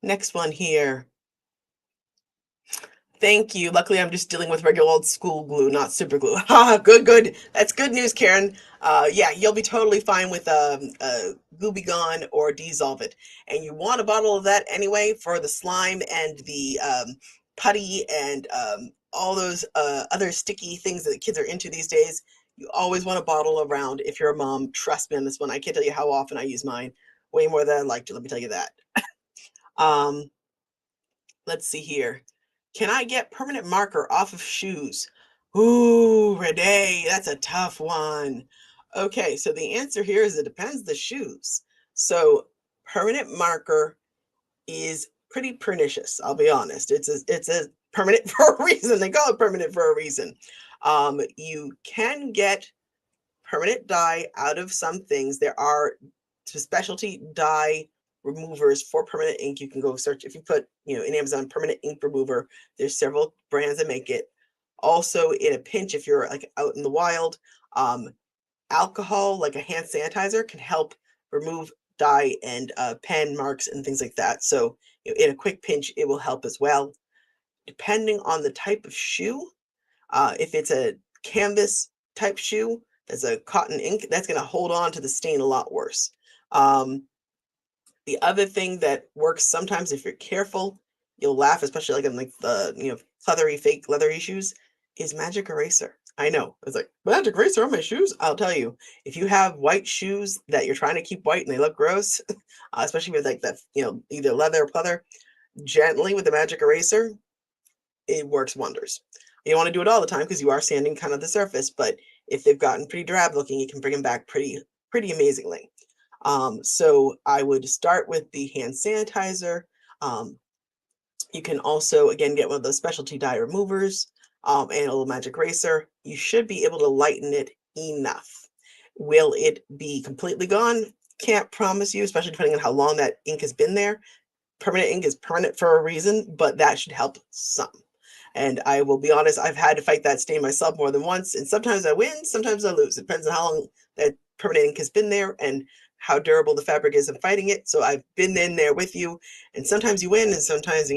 A: Next one here. Thank you. Luckily, I'm just dealing with regular old school glue, not super glue. Ha, good, good. That's good news, Karen. Yeah, you'll be totally fine with Glue Be Gone or Dissolve It. And you want a bottle of that anyway for the slime and the putty and all those other sticky things that the kids are into these days. You always want a bottle around if you're a mom. Trust me on this one. I can't tell you how often I use mine. Way more than I'd like to, let me tell you that. Let's see here. Can I get permanent marker off of shoes? Ooh, Renee, that's a tough one. Okay, so the answer here is it depends the shoes. So permanent marker is pretty pernicious, I'll be honest. It's a permanent for a reason. They call it permanent for a reason. You can get permanent dye out of some things. There are specialty dye removers for permanent ink. You can go search if you put, in Amazon permanent ink remover. There's several brands that make it. Also, in a pinch, if you're like out in the wild, alcohol, like a hand sanitizer, can help remove dye and pen marks and things like that. So, in a quick pinch, it will help as well. Depending on the type of shoe, if it's a canvas type shoe, there's a cotton ink that's going to hold on to the stain a lot worse. The other thing that works sometimes, if you're careful, you'll laugh, especially like in like the leathery, fake leathery shoes, is magic eraser. I know it's like magic eraser on my shoes. I'll tell you, if you have white shoes that you're trying to keep white and they look gross, especially with like that, either leather or pleather, gently with the magic eraser, it works wonders. You don't want to do it all the time because you are sanding kind of the surface, but if they've gotten pretty drab looking, you can bring them back pretty amazingly. So I would start with the hand sanitizer. You can also, again, get one of those specialty dye removers and a little magic eraser. You should be able to lighten it enough. Will it be completely gone? Can't promise you, especially depending on how long that ink has been there. Permanent ink is permanent for a reason, but that should help some. And I will be honest, I've had to fight that stain myself more than once, and sometimes I win, sometimes I lose. It depends on how long that permanent ink has been there and how durable the fabric is in fighting it. So I've been in there with you, and sometimes you win and sometimes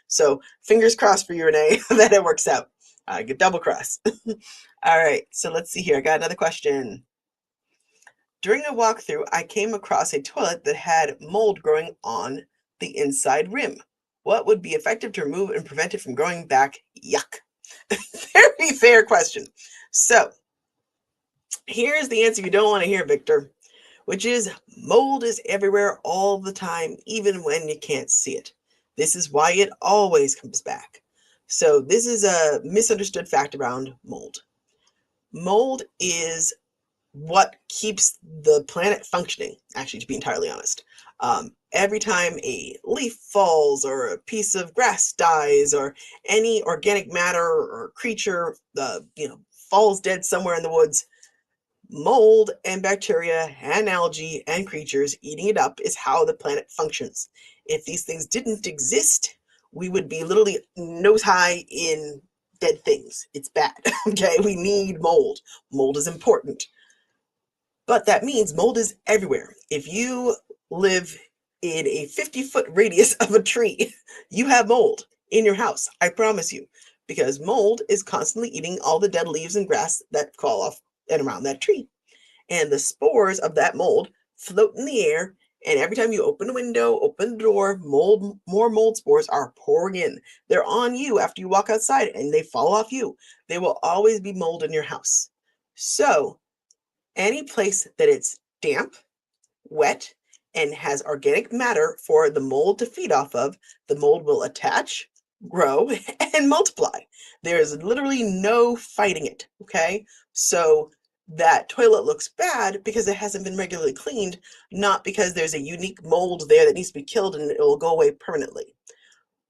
A: so fingers crossed for you, Renee, that it works out. I get double cross. All right, so let's see here. I got another question. During a walkthrough, I came across a toilet that had mold growing on the inside rim. What would be effective to remove and prevent it from growing back? Yuck. Very fair question. So here's the answer you don't want to hear, Victor, which is mold is everywhere all the time, even when you can't see it. This is why it always comes back. So this is a misunderstood fact around mold. Mold is what keeps the planet functioning, actually, to be entirely honest. Every time a leaf falls or a piece of grass dies or any organic matter or creature falls dead somewhere in the woods, mold and bacteria and algae and creatures eating it up is how the planet functions. If these things didn't exist, we would be literally nose high in dead things. It's bad. Okay, we need mold. Mold is important. But that means mold is everywhere. If you live in a 50-foot radius of a tree, you have mold in your house. I promise you, because mold is constantly eating all the dead leaves and grass that fall off and around that tree. And the spores of that mold float in the air. And every time you open a window, open the door, more mold spores are pouring in. They're on you after you walk outside and they fall off you. There will always be mold in your house. So any place that it's damp, wet, and has organic matter for the mold to feed off of, the mold will attach, grow, and multiply. There's literally no fighting it, okay? So that toilet looks bad because it hasn't been regularly cleaned, not because there's a unique mold there that needs to be killed and it will go away permanently.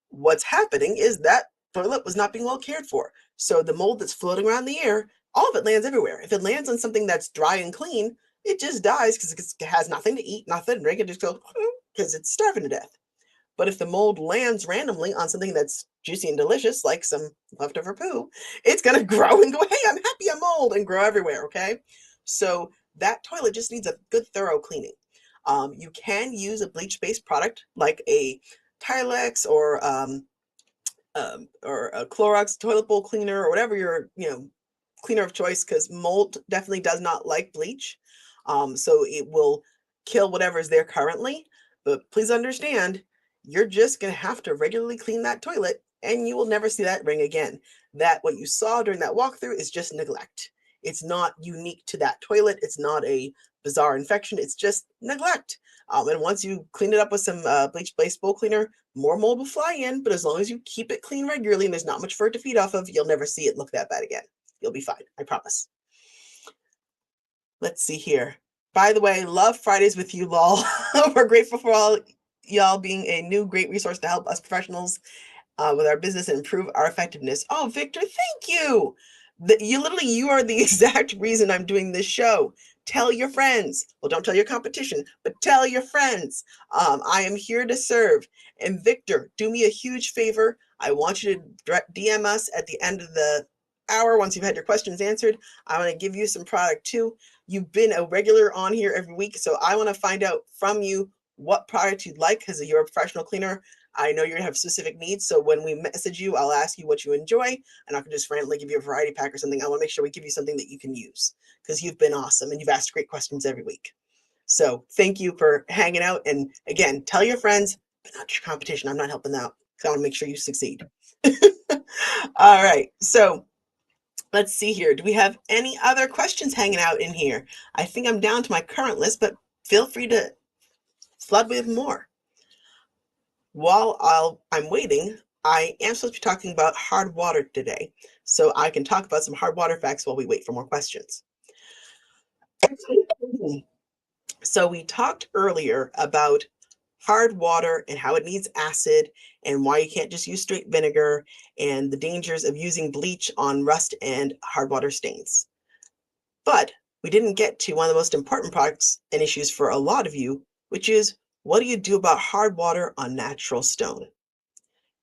A: What's happening is that toilet was not being well cared for. So the mold that's floating around the air, all of it lands everywhere. If it lands on something that's dry and clean, it just dies because it has nothing to eat, nothing to drink, it just goes because it's starving to death. But if the mold lands randomly on something that's juicy and delicious, like some leftover poo, it's going to grow and go, hey, I'm happy I'm mold, and grow everywhere, okay? So that toilet just needs a good thorough cleaning. You can use a bleach-based product like a Tilex or a Clorox toilet bowl cleaner or whatever your cleaner of choice, because mold definitely does not like bleach. So it will kill whatever is there currently. But please understand, you're just going to have to regularly clean that toilet and you will never see that ring again. That what you saw during that walkthrough is just neglect. It's not unique to that toilet. It's not a bizarre infection. It's just neglect. And once you clean it up with some bleach-based bowl cleaner, more mold will fly in. But as long as you keep it clean regularly and there's not much for it to feed off of, you'll never see it look that bad again. You'll be fine. I promise. Let's see here. By the way, love Fridays with you, lol. We're grateful for all y'all being a new great resource to help us professionals with our business and improve our effectiveness. Oh, Victor, thank you. You are the exact reason I'm doing this show. Tell your friends. Well, don't tell your competition, but tell your friends. I am here to serve. And Victor, do me a huge favor. I want you to DM us at the end of the hour once you've had your questions answered. I want to give you some product too. You've been a regular on here every week, so I want to find out from you what product you'd like because you're a professional cleaner. I know you're gonna have specific needs, so when we message you, I'll ask you what you enjoy, and I can just randomly give you a variety pack or something. I want to make sure we give you something that you can use because you've been awesome and you've asked great questions every week. So thank you for hanging out, and again, tell your friends, but not your competition. I'm not helping out because I want to make sure you succeed. All right, so let's see here. Do we have any other questions hanging out in here? I think I'm down to my current list, but feel free to flood with more. While I'm waiting, I am supposed to be talking about hard water today, so I can talk about some hard water facts while we wait for more questions. So we talked earlier about hard water and how it needs acid and why you can't just use straight vinegar and the dangers of using bleach on rust and hard water stains. But we didn't get to one of the most important products and issues for a lot of you, which is what do you do about hard water on natural stone?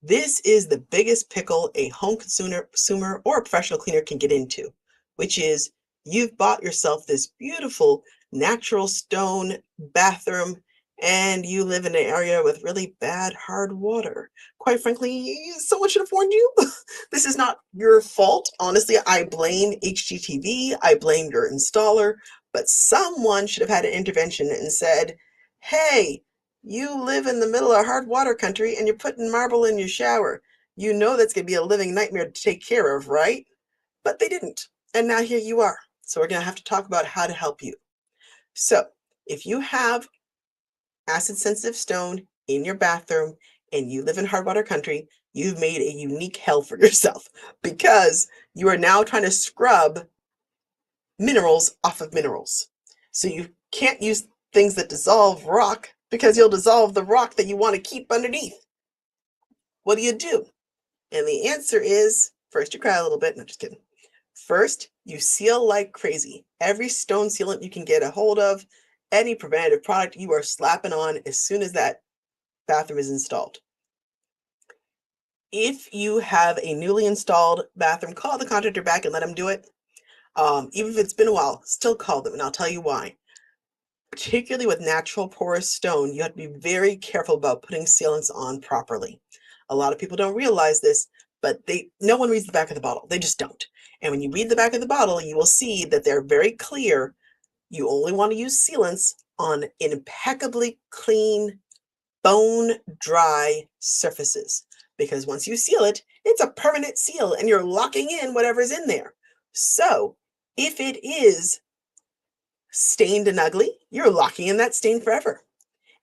A: This is the biggest pickle a home consumer or a professional cleaner can get into, which is you've bought yourself this beautiful natural stone bathroom and you live in an area with really bad hard water. Quite frankly, someone should have warned you. This is not your fault. Honestly, I blame HGTV, I blame your installer, but someone should have had an intervention and said, hey, you live in the middle of hard water country and you're putting marble in your shower. You know that's going to be a living nightmare to take care of, right? But they didn't. And now here you are. So we're going to have to talk about how to help you. So if you have acid sensitive stone in your bathroom and you live in hard water country, you've made a unique hell for yourself because you are now trying to scrub minerals off of minerals. So you can't use things that dissolve rock because you'll dissolve the rock that you want to keep underneath. What do you do? And the answer is, first you cry a little bit. No, just kidding. First, you seal like crazy. Every stone sealant you can get a hold of, any preventative product you are slapping on as soon as that bathroom is installed. If you have a newly installed bathroom, call the contractor back and let them do it. Even if it's been a while, still call them, and I'll tell you why. Particularly with natural porous stone, you have to be very careful about putting sealants on properly. A lot of people don't realize this, but no one reads the back of the bottle. They just don't. And when you read the back of the bottle, you will see that they're very clear. You only want to use sealants on impeccably clean, bone dry surfaces. Because once you seal it, it's a permanent seal and you're locking in whatever's in there. So if it is stained and ugly, you're locking in that stain forever.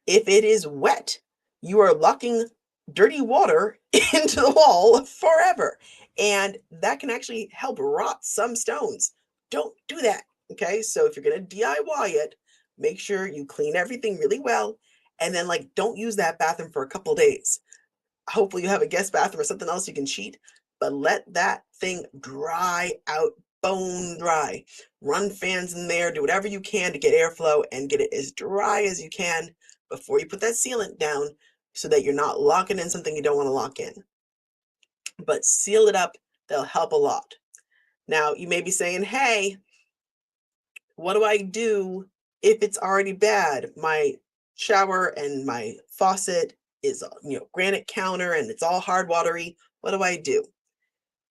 A: If it is wet, you are locking dirty water into the wall forever. And that can actually help rot some stones. Don't do that. Okay. So if you're going to DIY it, make sure you clean everything really well. And then, don't use that bathroom for a couple days. Hopefully, you have a guest bathroom or something else you can cheat, but let that thing dry out, bone dry. Run fans in there, do whatever you can to get airflow and get it as dry as you can before you put that sealant down so that you're not locking in something you don't want to lock in. But seal it up, they'll help a lot. Now, you may be saying, hey, what do I do if it's already bad? My shower and my faucet is, granite counter and it's all hard watery. What do I do?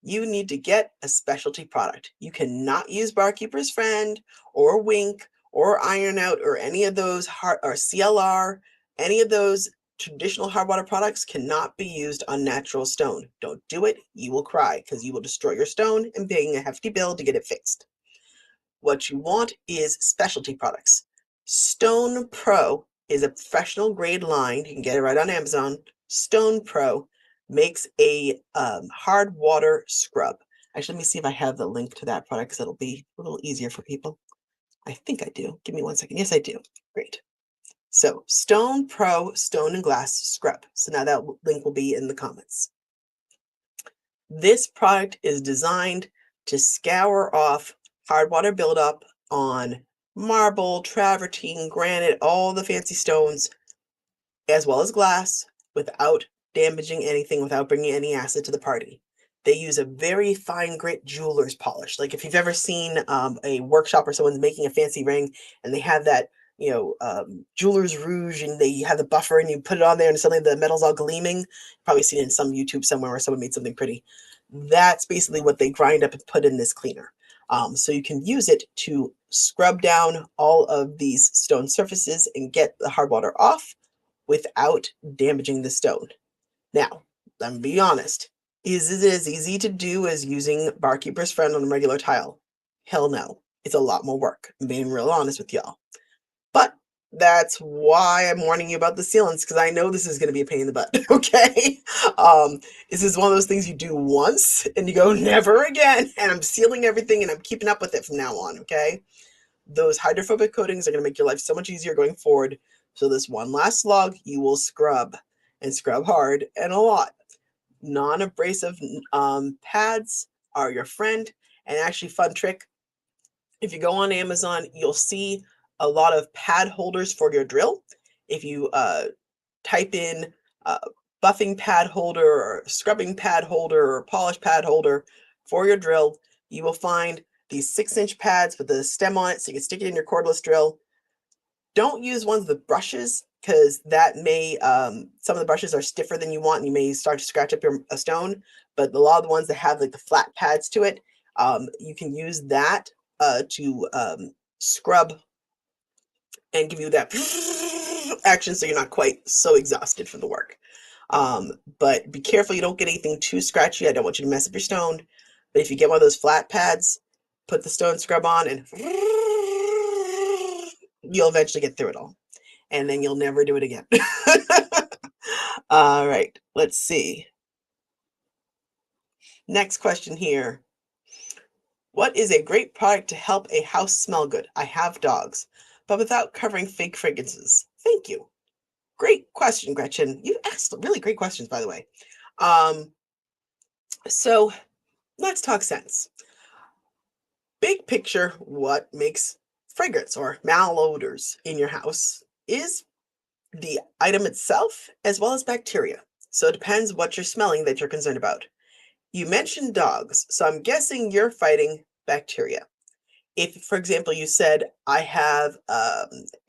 A: You need to get a specialty product. You cannot use Barkeeper's Friend or Wink or Iron Out or any of those or CLR. Any of those traditional hard water products cannot be used on natural stone. Don't do it. You will cry because you will destroy your stone and paying a hefty bill to get it fixed. What you want is specialty products. Stone Pro is a professional grade line. You can get it right on Amazon. Stone Pro makes a hard water scrub. Actually, let me see if I have the link to that product because it'll be a little easier for people. I think I do. Give me 1 second. Yes, I do. Great. So Stone Pro Stone and Glass Scrub. So now that link will be in the comments. This product is designed to scour off hard water buildup on marble, travertine, granite, all the fancy stones, as well as glass, without damaging anything, without bringing any acid to the party. They use a very fine grit jeweler's polish. Like if you've ever seen a workshop or someone's making a fancy ring and they have that, jeweler's rouge and they have the buffer and you put it on there and suddenly the metal's all gleaming. You've probably seen it in some YouTube somewhere where someone made something pretty. That's basically what they grind up and put in this cleaner. So you can use it to scrub down all of these stone surfaces and get the hard water off without damaging the stone. Now, let me be honest. Is it as easy to do as using Barkeeper's Friend on a regular tile? Hell no. It's a lot more work. I'm being real honest with y'all. But that's why I'm warning you about the sealants, because I know this is going to be a pain in the butt, okay? This is one of those things you do once and you go, never again, and I'm sealing everything and I'm keeping up with it from now on, okay? Those hydrophobic coatings are going to make your life so much easier going forward. So this one last slog, you will scrub and scrub hard and a lot. Non-abrasive pads are your friend. And actually, fun trick, if you go on Amazon, you'll see a lot of pad holders for your drill. If you type in uh, buffing pad holder or scrubbing pad holder or polish pad holder for your drill, you will find these 6-inch pads with the stem on it so you can stick it in your cordless drill. Don't use ones with brushes because that may, some of the brushes are stiffer than you want and you may start to scratch up a stone. But a lot of the ones that have like the flat pads to it, you can use that to scrub and give you that action so you're not quite so exhausted from the work. But be careful you don't get anything too scratchy. I don't want you to mess up your stone. But if you get one of those flat pads, put the stone scrub on and you'll eventually get through it all. And then you'll never do it again. All right, let's see. Next question here. What is a great product to help a house smell good? I have dogs, but without covering fake fragrances. Thank you. Great question, Gretchen. You asked really great questions, by the way. So let's talk sense. Big picture, what makes fragrance or malodors in your house is the item itself as well as bacteria. So it depends what you're smelling that you're concerned about. You mentioned dogs, so I'm guessing you're fighting bacteria. If, for example, you said, I have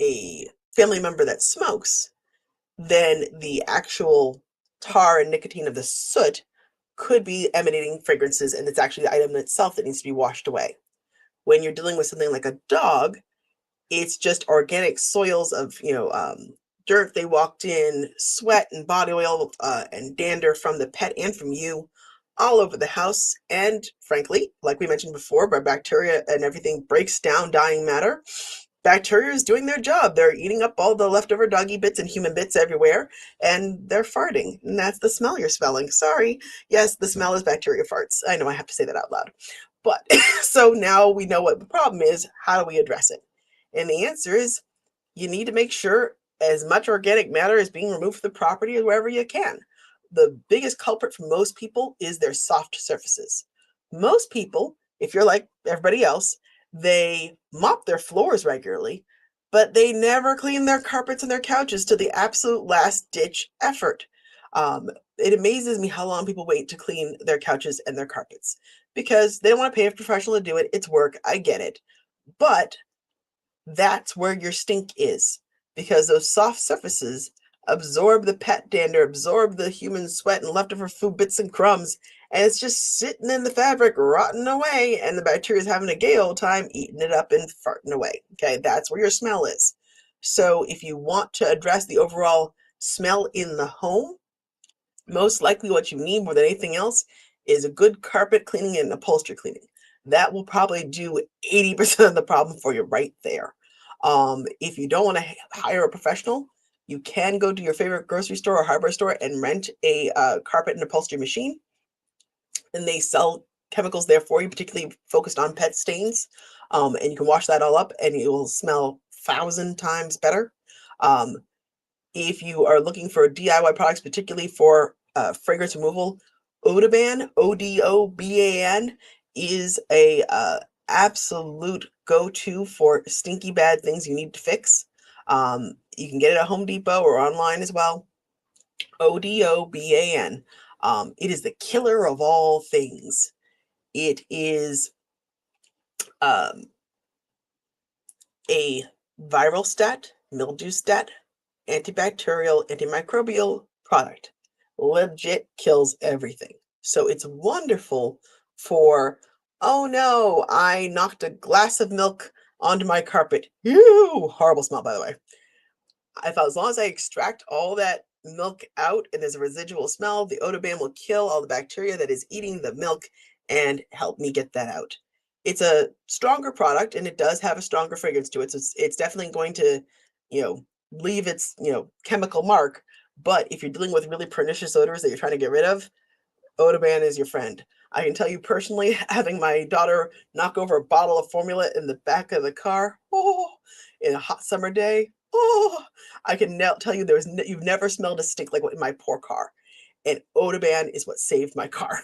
A: a family member that smokes, then the actual tar and nicotine of the soot could be emanating fragrances, and it's actually the item itself that needs to be washed away. When you're dealing with something like a dog, it's just organic soils of, dirt they walked in, sweat and body oil and dander from the pet and from you all over the house. And frankly, like we mentioned before, where bacteria and everything breaks down dying matter, bacteria is doing their job. They're eating up all the leftover doggy bits and human bits everywhere, and they're farting. And that's the smell you're smelling. Sorry. Yes, the smell is bacteria farts. I know I have to say that out loud. But so now we know what the problem is. How do we address it? And the answer is you need to make sure as much organic matter is being removed from the property wherever you can. The biggest culprit for most people is their soft surfaces. Most people, if you're like everybody else, they mop their floors regularly, but they never clean their carpets and their couches to the absolute last ditch effort. It amazes me how long people wait to clean their couches and their carpets because they don't want to pay a professional to do it. It's work. I get it. But that's where your stink is because those soft surfaces absorb the pet dander, absorb the human sweat and leftover food bits and crumbs, and it's just sitting in the fabric, rotting away, and the bacteria is having a gay old time eating it up and farting away. Okay, that's where your smell is. So if you want to address the overall smell in the home, most likely what you need more than anything else is a good carpet cleaning and upholstery cleaning. That will probably do 80% of the problem for you right there. If you don't want to hire a professional, you can go to your favorite grocery store or hardware store and rent a carpet and upholstery machine. And they sell chemicals there for you, particularly focused on pet stains. And you can wash that all up and it will smell 1,000 times better. If you are looking for DIY products, particularly for fragrance removal, Odoban, Odoban, is a absolute go-to for stinky bad things you need to fix. You can get it at Home Depot or online as well. Odoban. It is the killer of all things. It is um, a viral stat, mildew stat, antibacterial, antimicrobial product. Legit kills everything. So it's wonderful for, oh no, I knocked a glass of milk onto my carpet. Ew, horrible smell, by the way. I thought as long as I extract all that milk out and there's a residual smell, the Odoban will kill all the bacteria that is eating the milk and help me get that out. It's a stronger product and it does have a stronger fragrance to it. So it's definitely going to, leave its, chemical mark. But if you're dealing with really pernicious odors that you're trying to get rid of, Odoban is your friend. I can tell you personally, having my daughter knock over a bottle of formula in the back of the car, in a hot summer day, Oh, I can now tell you you've never smelled a stink like what in my poor car. And Odoban is what saved my car.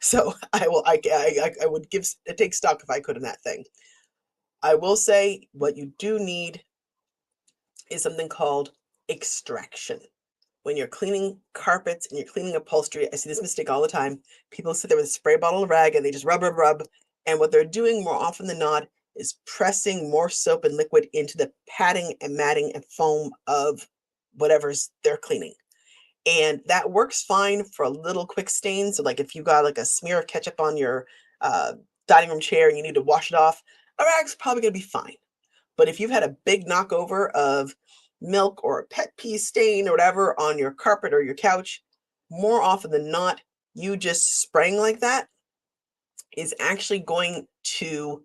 A: So I would take stock if I could in that thing. I will say what you do need is something called extraction. When you're cleaning carpets and you're cleaning upholstery, I see this mistake all the time. People sit there with a spray bottle of rag and they just rub, rub, rub. And what they're doing more often than not is pressing more soap and liquid into the padding and matting and foam of whatever's they're cleaning. And that works fine for a little quick stain. So like if you got like a smear of ketchup on your uh, dining room chair and you need to wash it off, a rag's probably gonna be fine. But if you've had a big knockover of milk or a pet pea stain or whatever on your carpet or your couch, more often than not, you just spraying like that is actually going to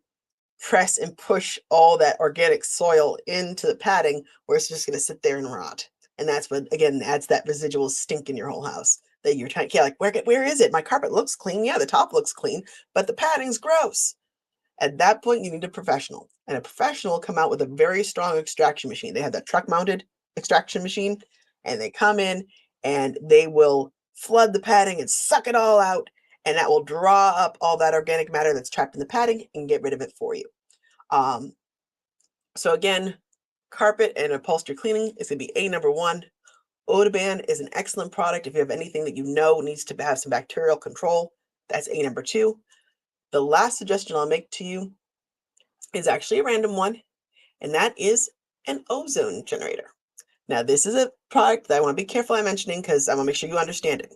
A: press and push all that organic soil into the padding where it's just going to sit there and rot. And that's what, again, adds that residual stink in your whole house that you're trying to, like, where is it? My carpet looks clean. Yeah, the top looks clean, but the padding's gross. At that point, you need a professional. And a professional will come out with a very strong extraction machine. They have that truck mounted extraction machine, and they come in and they will flood the padding and suck it all out. And that will draw up all that organic matter that's trapped in the padding and get rid of it for you. So again, carpet and upholstery cleaning is going to be A number one. Odoban is an excellent product. If you have anything that you know needs to have some bacterial control, that's A number two. The last suggestion I'll make to you is actually a random one, and that is an ozone generator. Now, this is a product that I want to be careful I'm mentioning because I want to make sure you understand it.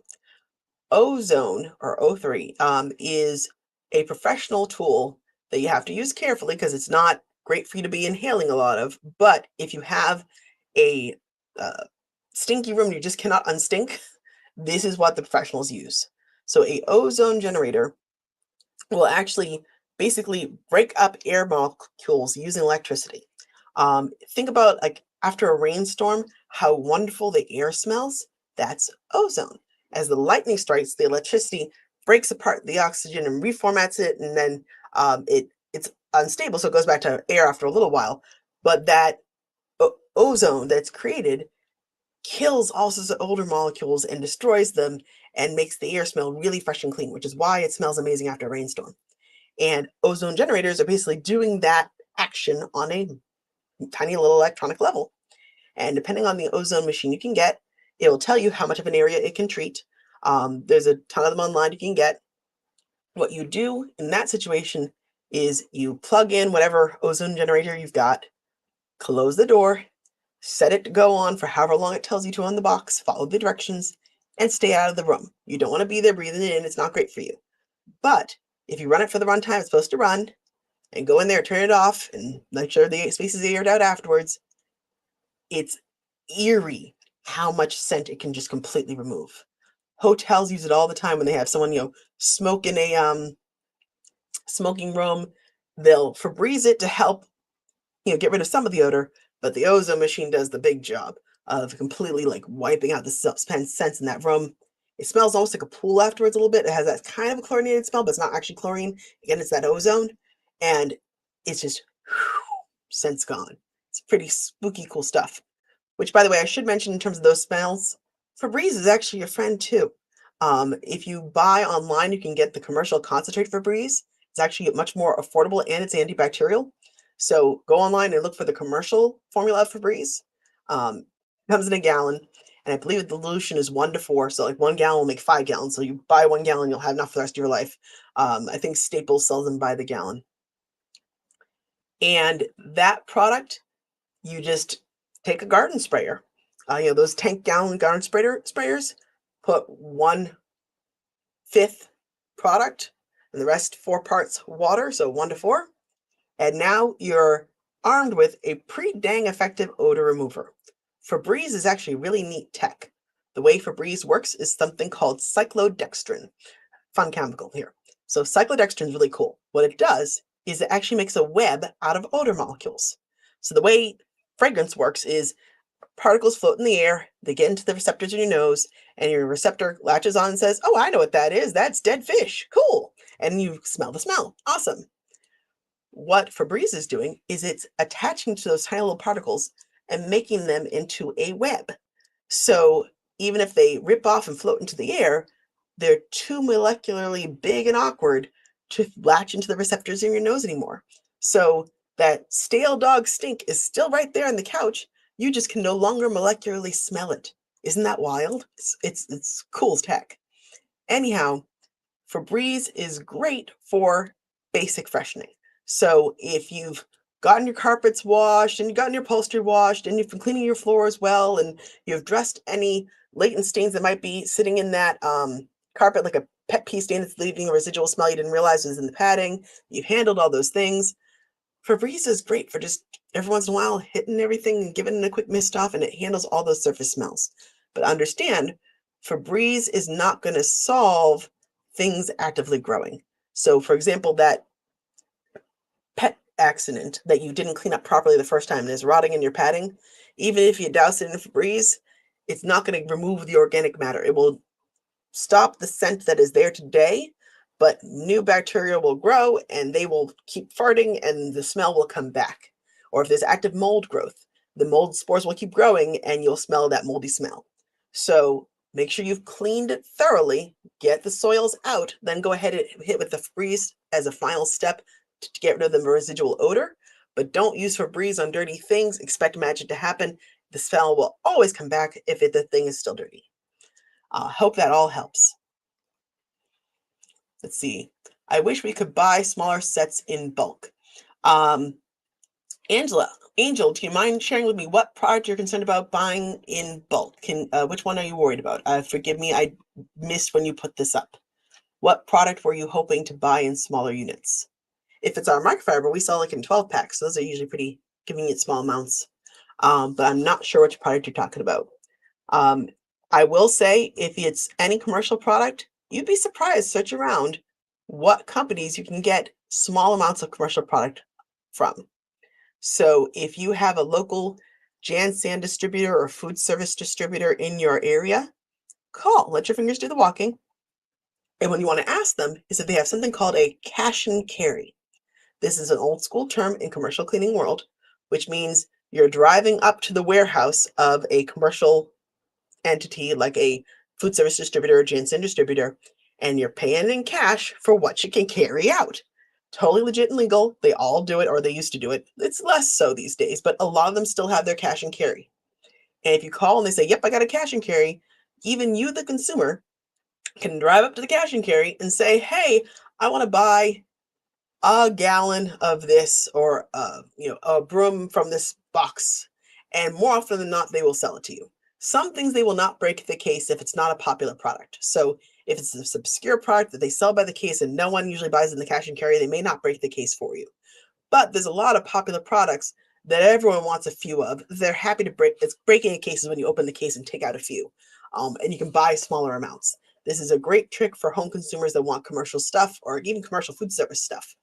A: Ozone, or O3, is a professional tool that you have to use carefully because it's not great for you to be inhaling a lot of. But if you have a stinky room you just cannot unstink, this is what the professionals use. So a ozone generator will actually basically break up air molecules using electricity. Think about like after a rainstorm, how wonderful the air smells. That's ozone. As the lightning strikes, the electricity breaks apart the oxygen and reformats it, and then it's unstable, so it goes back to air after a little while. But that ozone that's created kills all sorts of older molecules and destroys them and makes the air smell really fresh and clean, which is why it smells amazing after a rainstorm. And ozone generators are basically doing that action on a tiny little electronic level. And depending on the ozone machine you can get, it will tell you how much of an area it can treat. There's a ton of them online you can get. What you do in that situation is you plug in whatever ozone generator you've got, close the door, set it to go on for however long it tells you to on the box, follow the directions, and stay out of the room. You don't want to be there breathing it in, it's not great for you. But if you run it for the runtime it's supposed to run, and go in there, turn it off, and make sure the space is aired out afterwards, it's eerie how much scent it can just completely remove. Hotels use it all the time when they have someone, smoke in a smoking room. They'll Febreze it to help, get rid of some of the odor, but the ozone machine does the big job of completely like wiping out the scents in that room. It smells almost like a pool afterwards a little bit. It has that kind of a chlorinated smell, but it's not actually chlorine. Again, it's that ozone, and it's just scent's gone. It's pretty spooky, cool stuff. Which, by the way, I should mention in terms of those smells, Febreze is actually your friend too. If you buy online, you can get the commercial concentrate Febreze. It's actually much more affordable and it's antibacterial. So go online and look for the commercial formula of Febreze. Comes in a gallon, and I believe the dilution is 1 to 4. So like 1 gallon will make 5 gallons. So you buy 1 gallon, you'll have enough for the rest of your life. I think Staples sells them by the gallon. And that product, you just take a garden sprayer. Those tank gallon garden sprayers, put 1/5 product and the rest 4 parts water, so 1 to 4. And now you're armed with a pretty dang effective odor remover. Febreze is actually really neat tech. The way Febreze works is something called cyclodextrin. Fun chemical here. So cyclodextrin is really cool. What it does is it actually makes a web out of odor molecules. So the way fragrance works is particles float in the air, they get into the receptors in your nose, and your receptor latches on and says, "Oh, I know what that is. That's dead fish. Cool." And you smell the smell. Awesome. What Febreze is doing is it's attaching to those tiny little particles and making them into a web. So even if they rip off and float into the air, they're too molecularly big and awkward to latch into the receptors in your nose anymore. So that stale dog stink is still right there on the couch. You just can no longer molecularly smell it. Isn't that wild? It's cool as heck. Anyhow, Febreze is great for basic freshening. So if you've gotten your carpets washed and you've gotten your upholstery washed and you've been cleaning your floors well and you've dressed any latent stains that might be sitting in that carpet, like a pet pee stain that's leaving a residual smell you didn't realize was in the padding, you've handled all those things. Febreze is great for just every once in a while hitting everything and giving it a quick mist off, and it handles all those surface smells. But understand, Febreze is not going to solve things actively growing. So, for example, that pet accident that you didn't clean up properly the first time and is rotting in your padding, even if you douse it in Febreze, it's not going to remove the organic matter. It will stop the scent that is there today, but new bacteria will grow and they will keep farting and the smell will come back. Or if there's active mold growth, the mold spores will keep growing and you'll smell that moldy smell. So make sure you've cleaned it thoroughly, get the soils out, then go ahead and hit with the Febreze as a final step to get rid of the residual odor. But don't use Febreze on dirty things. Expect magic to happen. The smell will always come back if the thing is still dirty. Hope that all helps. Let's see. I wish we could buy smaller sets in bulk. Angel, do you mind sharing with me what product you're concerned about buying in bulk? Which one are you worried about? Forgive me, I missed when you put this up. What product were you hoping to buy in smaller units? If it's our microfiber, we sell like in 12 packs. So those are usually pretty convenient small amounts. But I'm not sure which product you're talking about. I will say, if it's any commercial product, you'd be surprised, search around what companies you can get small amounts of commercial product from. So if you have a local Jan-San distributor or food service distributor in your area, call, let your fingers do the walking. And what you want to ask them is if they have something called a cash and carry. This is an old school term in commercial cleaning world, which means you're driving up to the warehouse of a commercial entity like a food service distributor or Jan-San distributor, and you're paying in cash for what you can carry out. Totally legit and legal. They all do it, or they used to do it. It's less so these days, but a lot of them still have their cash and carry. And if you call and they say, yep, I got a cash and carry, even you, the consumer, can drive up to the cash and carry and say, hey, I want to buy a gallon of this, or a broom from this box. And more often than not, they will sell it to you. Some things they will not break the case if it's not a popular product. So if it's this obscure product that they sell by the case and no one usually buys in the cash and carry, they may not break the case for you. But there's a lot of popular products that everyone wants a few of. They're happy to break. It's breaking a case is when you open the case and take out a few, and you can buy smaller amounts. This is a great trick for home consumers that want commercial stuff or even commercial food service stuff.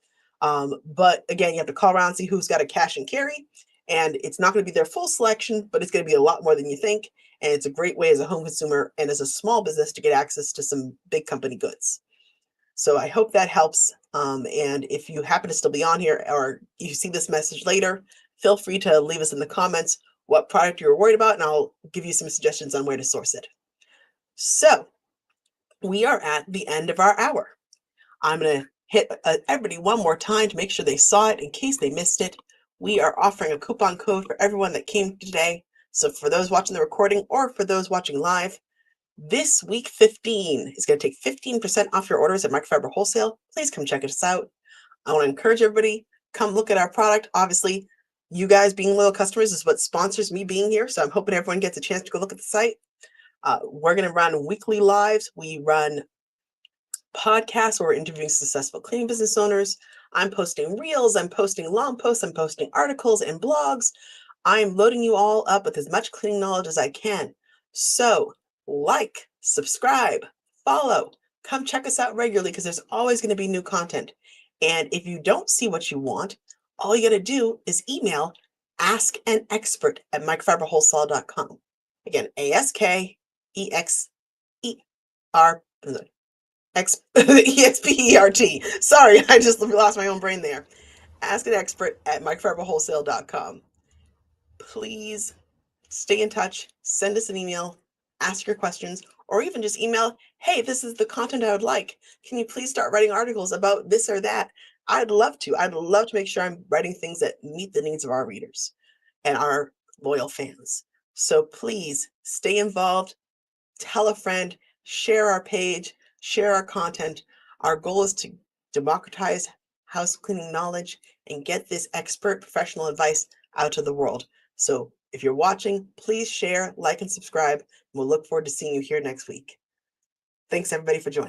A: But again, you have to call around and see who's got a cash and carry, and it's not going to be their full selection, but it's going to be a lot more than you think. And it's a great way as a home consumer and as a small business to get access to some big company goods. So I hope that helps. And if you happen to still be on here or you see this message later, feel free to leave us in the comments what product you're worried about, and I'll give you some suggestions on where to source it. So we are at the end of our hour. I'm going to hit everybody one more time to make sure they saw it in case they missed it. We are offering a coupon code for everyone that came today. So for those watching the recording or for those watching live, this week 15 is going to take 15% off your orders at Microfiber Wholesale. Please come check us out. I want to encourage everybody, come look at our product. Obviously, you guys being loyal customers is what sponsors me being here. So I'm hoping everyone gets a chance to go look at the site. We're going to run weekly lives. We run podcasts where we're interviewing successful cleaning business owners. I'm posting reels, I'm posting long posts, I'm posting articles and blogs. I'm loading you all up with as much cleaning knowledge as I can. So like, subscribe, follow, come check us out regularly because there's always going to be new content. And if you don't see what you want, all you got to do is email askanexpert@microfiberwholesale.com. Again, ASKEXER EXPERT. Sorry, I just lost my own brain there. Ask an expert at microfiberwholesale.com. please stay in touch, send us an email, ask your questions, or even just email, hey, this is the content I would like. Can you please start writing articles about this or that? I'd love to. I'd love to make sure I'm writing things that meet the needs of our readers and our loyal fans. So please stay involved, tell a friend, share our page, share our content. Our goal is to democratize house cleaning knowledge and get this expert professional advice out to the world. So if you're watching, please share, like, and subscribe. We'll look forward to seeing you here next week. Thanks everybody for joining.